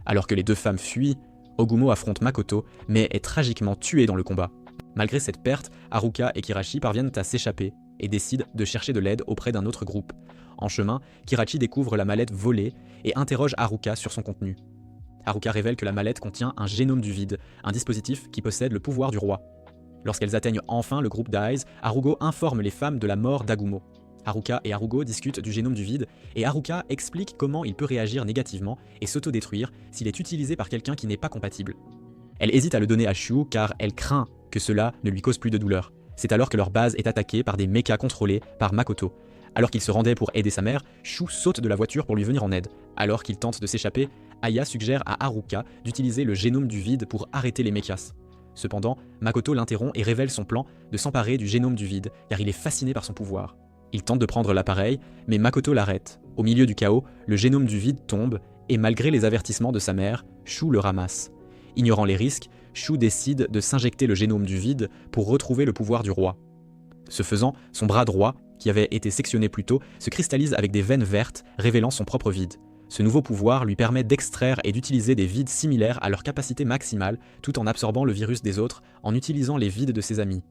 Alors que les deux femmes fuient, Ogumo affronte Makoto, mais est tragiquement tué dans le combat. Malgré cette perte, Haruka et Kirachi parviennent à s'échapper et décident de chercher de l'aide auprès d'un autre groupe. En chemin, Kirachi découvre la mallette volée et interroge Haruka sur son contenu. Haruka révèle que la mallette contient un génome du vide, un dispositif qui possède le pouvoir du roi. Lorsqu'elles atteignent enfin le groupe d'Aiz, Harugo informe les femmes de la mort d'Agumo. Haruka et Harugo discutent du génome du vide, et Haruka explique comment il peut réagir négativement et s'autodétruire s'il est utilisé par quelqu'un qui n'est pas compatible. Elle hésite à le donner à Shu car elle craint que cela ne lui cause plus de douleur. C'est alors que leur base est attaquée par des mechas contrôlés par Makoto. Alors qu'il se rendait pour aider sa mère, Shu saute de la voiture pour lui venir en aide. Alors qu'il tente de s'échapper, Aya suggère à Haruka d'utiliser le génome du vide pour arrêter les mechas. Cependant, Makoto l'interrompt et révèle son plan de s'emparer du génome du vide, car il est fasciné par son pouvoir. Il tente de prendre l'appareil, mais Makoto l'arrête. Au milieu du chaos, le génome du vide tombe, et malgré les avertissements de sa mère, Shu le ramasse. Ignorant les risques, Shu décide de s'injecter le génome du vide pour retrouver le pouvoir du roi. Ce faisant, son bras droit, qui avait été sectionné plus tôt, se cristallise avec des veines vertes, révélant son propre vide. Ce nouveau pouvoir lui permet d'extraire et d'utiliser des vides similaires à leur capacité maximale, tout en absorbant le virus des autres en utilisant les vides de ses amis.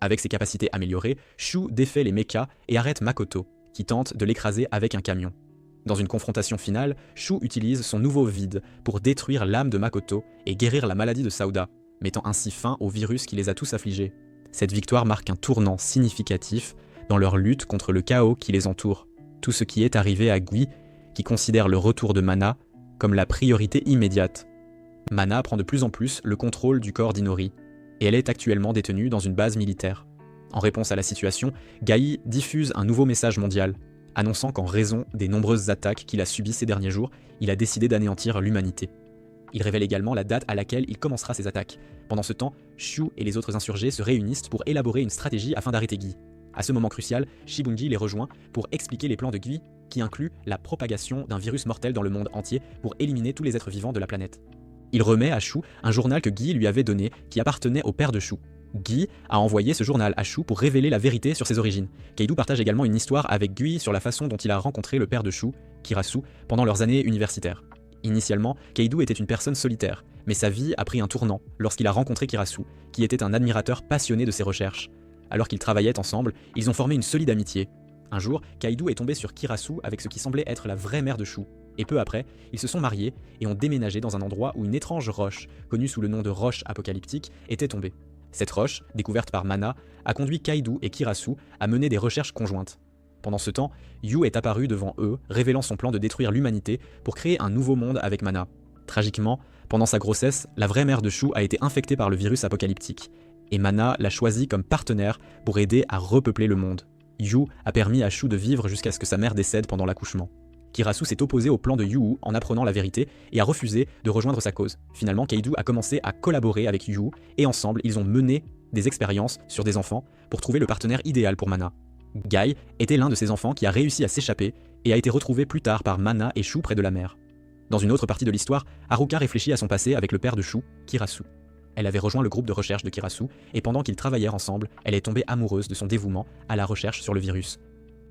Avec ses capacités améliorées, Shu défait les mechas et arrête Makoto, qui tente de l'écraser avec un camion. Dans une confrontation finale, Shu utilise son nouveau vide pour détruire l'âme de Makoto et guérir la maladie de Sauda, mettant ainsi fin au virus qui les a tous affligés. Cette victoire marque un tournant significatif dans leur lutte contre le chaos qui les entoure. Tout ce qui est arrivé à Gui, qui considère le retour de Mana comme la priorité immédiate. Mana prend de plus en plus le contrôle du corps d'Inori, et elle est actuellement détenue dans une base militaire. En réponse à la situation, Gai diffuse un nouveau message mondial, annonçant qu'en raison des nombreuses attaques qu'il a subies ces derniers jours, il a décidé d'anéantir l'humanité. Il révèle également la date à laquelle il commencera ses attaques. Pendant ce temps, Shu et les autres insurgés se réunissent pour élaborer une stratégie afin d'arrêter Guy. À ce moment crucial, Shibunji les rejoint pour expliquer les plans de Guy, qui incluent la propagation d'un virus mortel dans le monde entier pour éliminer tous les êtres vivants de la planète. Il remet à Shu un journal que Guy lui avait donné, qui appartenait au père de Shu. Guy a envoyé ce journal à Shu pour révéler la vérité sur ses origines. Keidu partage également une histoire avec Guy sur la façon dont il a rencontré le père de Shu, Kirasu, pendant leurs années universitaires. Initialement, Keidu était une personne solitaire, mais sa vie a pris un tournant lorsqu'il a rencontré Kirasu, qui était un admirateur passionné de ses recherches. Alors qu'ils travaillaient ensemble, ils ont formé une solide amitié. Un jour, Keidu est tombé sur Kirasu avec ce qui semblait être la vraie mère de Shu, et peu après, ils se sont mariés et ont déménagé dans un endroit où une étrange roche, connue sous le nom de roche apocalyptique, était tombée. Cette roche, découverte par Mana, a conduit Keidu et Kirasu à mener des recherches conjointes. Pendant ce temps, Yu est apparu devant eux, révélant son plan de détruire l'humanité pour créer un nouveau monde avec Mana. Tragiquement, pendant sa grossesse, la vraie mère de Shu a été infectée par le virus apocalyptique, et Mana l'a choisi comme partenaire pour aider à repeupler le monde. Yu a permis à Shu de vivre jusqu'à ce que sa mère décède pendant l'accouchement. Kirasu s'est opposé au plan de Yu en apprenant la vérité et a refusé de rejoindre sa cause. Finalement, Keidu a commencé à collaborer avec Yu et ensemble, ils ont mené des expériences sur des enfants pour trouver le partenaire idéal pour Mana. Gai était l'un de ces enfants qui a réussi à s'échapper et a été retrouvé plus tard par Mana et Shu près de la mer. Dans une autre partie de l'histoire, Haruka réfléchit à son passé avec le père de Shu, Kirasu. Elle avait rejoint le groupe de recherche de Kirasu et pendant qu'ils travaillèrent ensemble, elle est tombée amoureuse de son dévouement à la recherche sur le virus.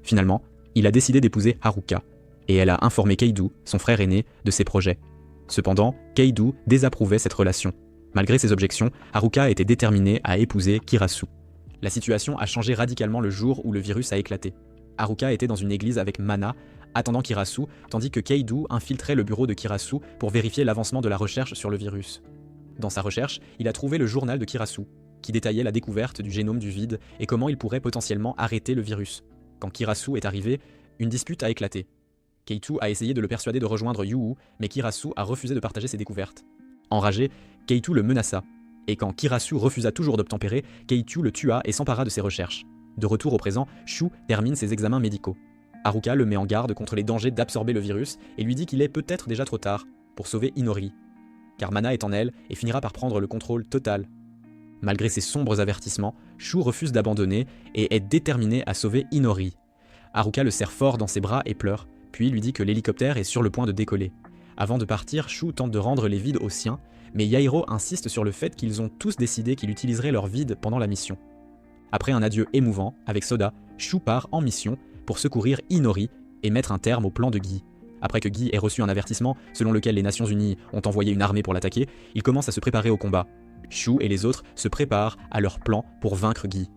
Finalement, il a décidé d'épouser Haruka, et elle a informé Keidu, son frère aîné, de ses projets. Cependant, Keidu désapprouvait cette relation. Malgré ses objections, Haruka était déterminée à épouser Kirasu. La situation a changé radicalement le jour où le virus a éclaté. Haruka était dans une église avec Mana, attendant Kirasu, tandis que Keidu infiltrait le bureau de Kirasu pour vérifier l'avancement de la recherche sur le virus. Dans sa recherche, il a trouvé le journal de Kirasu, qui détaillait la découverte du génome du vide et comment il pourrait potentiellement arrêter le virus. Quand Kirasu est arrivé, une dispute a éclaté. Keitu a essayé de le persuader de rejoindre Yu, mais Kirasu a refusé de partager ses découvertes. Enragé, Keitu le menaça, et quand Kirasu refusa toujours d'obtempérer, Keitu le tua et s'empara de ses recherches. De retour au présent, Shu termine ses examens médicaux. Haruka le met en garde contre les dangers d'absorber le virus et lui dit qu'il est peut-être déjà trop tard pour sauver Inori, car Mana est en elle et finira par prendre le contrôle total. Malgré ces sombres avertissements, Shu refuse d'abandonner et est déterminé à sauver Inori. Haruka le serre fort dans ses bras et pleure, puis lui dit que l'hélicoptère est sur le point de décoller. Avant de partir, Shu tente de rendre les vides aux siens, mais Yairo insiste sur le fait qu'ils ont tous décidé qu'ils utiliseraient leurs vides pendant la mission. Après un adieu émouvant, avec Soda, Shu part en mission pour secourir Inori et mettre un terme au plan de Guy. Après que Guy ait reçu un avertissement selon lequel les Nations Unies ont envoyé une armée pour l'attaquer, il commence à se préparer au combat. Shu et les autres se préparent à leur plan pour vaincre Guy.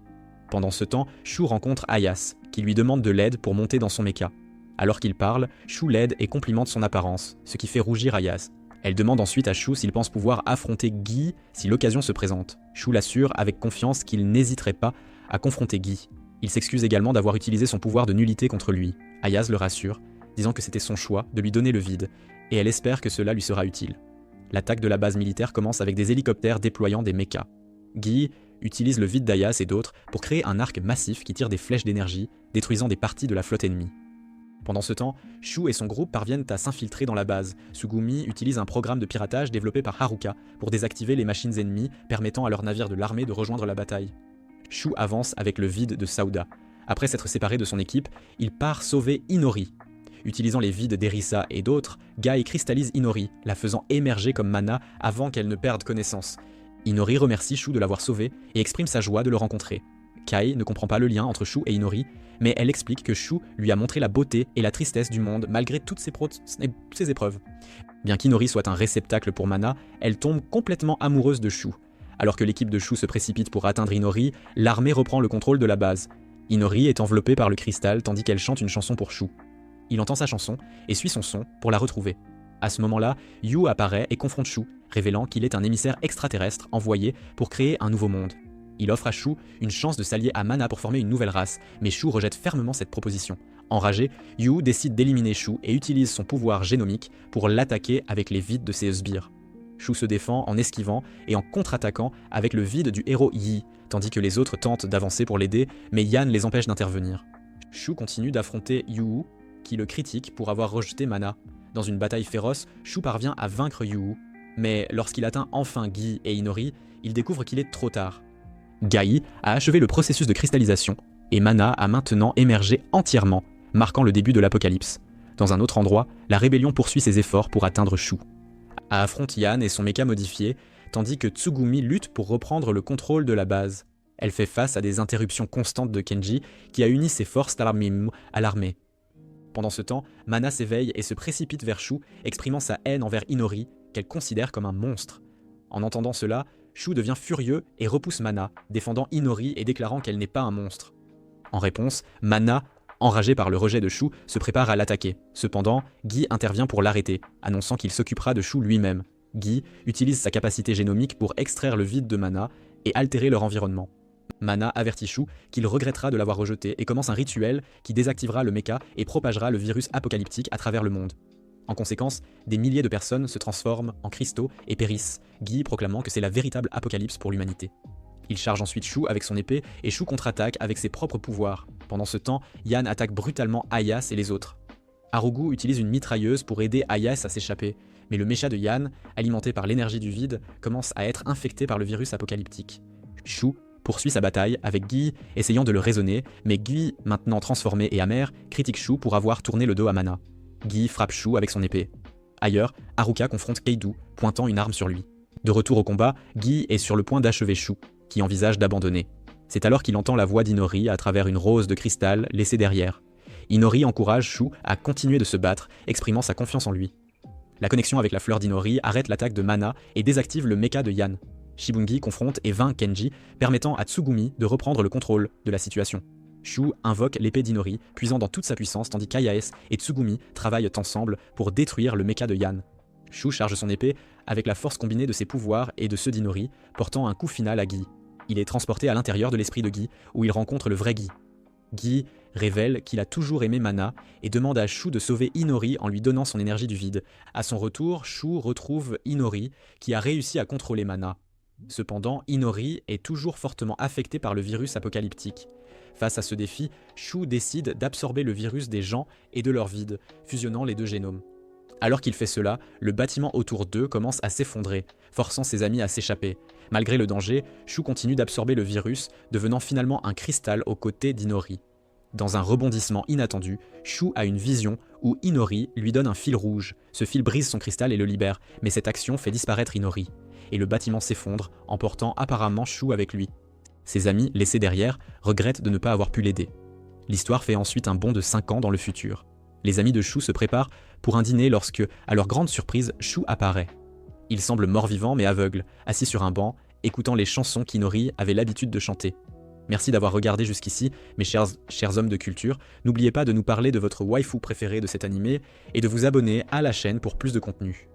Pendant ce temps, Shu rencontre Ayas, qui lui demande de l'aide pour monter dans son mecha. Alors qu'il parle, Shu l'aide et complimente son apparence, ce qui fait rougir Ayas. Elle demande ensuite à Shu s'il pense pouvoir affronter Guy si l'occasion se présente. Shu l'assure avec confiance qu'il n'hésiterait pas à confronter Guy. Il s'excuse également d'avoir utilisé son pouvoir de nullité contre lui. Ayas le rassure, disant que c'était son choix de lui donner le vide, et elle espère que cela lui sera utile. L'attaque de la base militaire commence avec des hélicoptères déployant des mechas. Guy utilise le vide d'Ayas et d'autres pour créer un arc massif qui tire des flèches d'énergie, détruisant des parties de la flotte ennemie. Pendant ce temps, Shu et son groupe parviennent à s'infiltrer dans la base. Sugumi utilise un programme de piratage développé par Haruka pour désactiver les machines ennemies, permettant à leurs navires de l'armée de rejoindre la bataille. Shu avance avec le vide de Sauda. Après s'être séparé de son équipe, il part sauver Inori. Utilisant les vides d'Erisa et d'autres, Gai cristallise Inori, la faisant émerger comme Mana avant qu'elle ne perde connaissance. Inori remercie Shu de l'avoir sauvée et exprime sa joie de le rencontrer. Kai ne comprend pas le lien entre Shu et Inori, mais elle explique que Shu lui a montré la beauté et la tristesse du monde malgré toutes ses épreuves. Bien qu'Inori soit un réceptacle pour Mana, elle tombe complètement amoureuse de Shu. Alors que l'équipe de Shu se précipite pour atteindre Inori, l'armée reprend le contrôle de la base. Inori est enveloppée par le cristal tandis qu'elle chante une chanson pour Shu. Il entend sa chanson et suit son son pour la retrouver. À ce moment-là, Yu apparaît et confronte Shu, révélant qu'il est un émissaire extraterrestre envoyé pour créer un nouveau monde. Il offre à Shu une chance de s'allier à Mana pour former une nouvelle race, mais Shu rejette fermement cette proposition. Enragé, Yu décide d'éliminer Shu et utilise son pouvoir génomique pour l'attaquer avec les vides de ses sbires. Shu se défend en esquivant et en contre-attaquant avec le vide du héros Yi, tandis que les autres tentent d'avancer pour l'aider, mais Yan les empêche d'intervenir. Shu continue d'affronter Yu, qui le critique pour avoir rejeté Mana. Dans une bataille féroce, Shu parvient à vaincre Yu, mais lorsqu'il atteint enfin Guy et Inori, il découvre qu'il est trop tard. Gai a achevé le processus de cristallisation, et Mana a maintenant émergé entièrement, marquant le début de l'apocalypse. Dans un autre endroit, la rébellion poursuit ses efforts pour atteindre Shu. Elle affronte Yan et son mecha modifié, tandis que Tsugumi lutte pour reprendre le contrôle de la base. Elle fait face à des interruptions constantes de Kenji, qui a uni ses forces à l'armée. Pendant ce temps, Mana s'éveille et se précipite vers Shu, exprimant sa haine envers Inori, qu'elle considère comme un monstre. En entendant cela, Shu devient furieux et repousse Mana, défendant Inori et déclarant qu'elle n'est pas un monstre. En réponse, Mana, enragé par le rejet de Shu, se prépare à l'attaquer. Cependant, Guy intervient pour l'arrêter, annonçant qu'il s'occupera de Shu lui-même. Guy utilise sa capacité génomique pour extraire le vide de Mana et altérer leur environnement. Mana avertit Shu qu'il regrettera de l'avoir rejeté et commence un rituel qui désactivera le mecha et propagera le virus apocalyptique à travers le monde. En conséquence, des milliers de personnes se transforment en cristaux et périssent, Guy proclamant que c'est la véritable apocalypse pour l'humanité. Il charge ensuite Shu avec son épée et Shu contre-attaque avec ses propres pouvoirs. Pendant ce temps, Yan attaque brutalement Ayas et les autres. Harugu utilise une mitrailleuse pour aider Ayas à s'échapper, mais le mecha de Yan, alimenté par l'énergie du vide, commence à être infecté par le virus apocalyptique. Shu poursuit sa bataille avec Guy essayant de le raisonner, mais Guy, maintenant transformé et amer, critique Shu pour avoir tourné le dos à Mana. Guy frappe Shu avec son épée. Ailleurs, Haruka confronte Keidu, pointant une arme sur lui. De retour au combat, Guy est sur le point d'achever Shu, qui envisage d'abandonner. C'est alors qu'il entend la voix d'Inori à travers une rose de cristal laissée derrière. Inori encourage Shu à continuer de se battre, exprimant sa confiance en lui. La connexion avec la fleur d'Inori arrête l'attaque de Mana et désactive le mecha de Yan. Shibungi confronte et vainc Kenji, permettant à Tsugumi de reprendre le contrôle de la situation. Shu invoque l'épée d'Inori, puisant dans toute sa puissance, tandis qu'Ayas et Tsugumi travaillent ensemble pour détruire le mecha de Yan. Shu charge son épée avec la force combinée de ses pouvoirs et de ceux d'Inori, portant un coup final à Guy. Il est transporté à l'intérieur de l'esprit de Guy, où il rencontre le vrai Guy. Guy révèle qu'il a toujours aimé Mana et demande à Shu de sauver Inori en lui donnant son énergie du vide. À son retour, Shu retrouve Inori, qui a réussi à contrôler Mana. Cependant, Inori est toujours fortement affecté par le virus apocalyptique. Face à ce défi, Shu décide d'absorber le virus des gens et de leur vide, fusionnant les deux génomes. Alors qu'il fait cela, le bâtiment autour d'eux commence à s'effondrer, forçant ses amis à s'échapper. Malgré le danger, Shu continue d'absorber le virus, devenant finalement un cristal aux côtés d'Inori. Dans un rebondissement inattendu, Shu a une vision où Inori lui donne un fil rouge. Ce fil brise son cristal et le libère, mais cette action fait disparaître Inori. Et le bâtiment s'effondre, emportant apparemment Shu avec lui. Ses amis, laissés derrière, regrettent de ne pas avoir pu l'aider. L'histoire fait ensuite un bond de 5 ans dans le futur. Les amis de Shu se préparent pour un dîner lorsque, à leur grande surprise, Shu apparaît. Il semble mort-vivant mais aveugle, assis sur un banc, écoutant les chansons qu'Inori avait l'habitude de chanter. Merci d'avoir regardé jusqu'ici, mes chers hommes de culture. N'oubliez pas de nous parler de votre waifu préféré de cet animé et de vous abonner à la chaîne pour plus de contenu.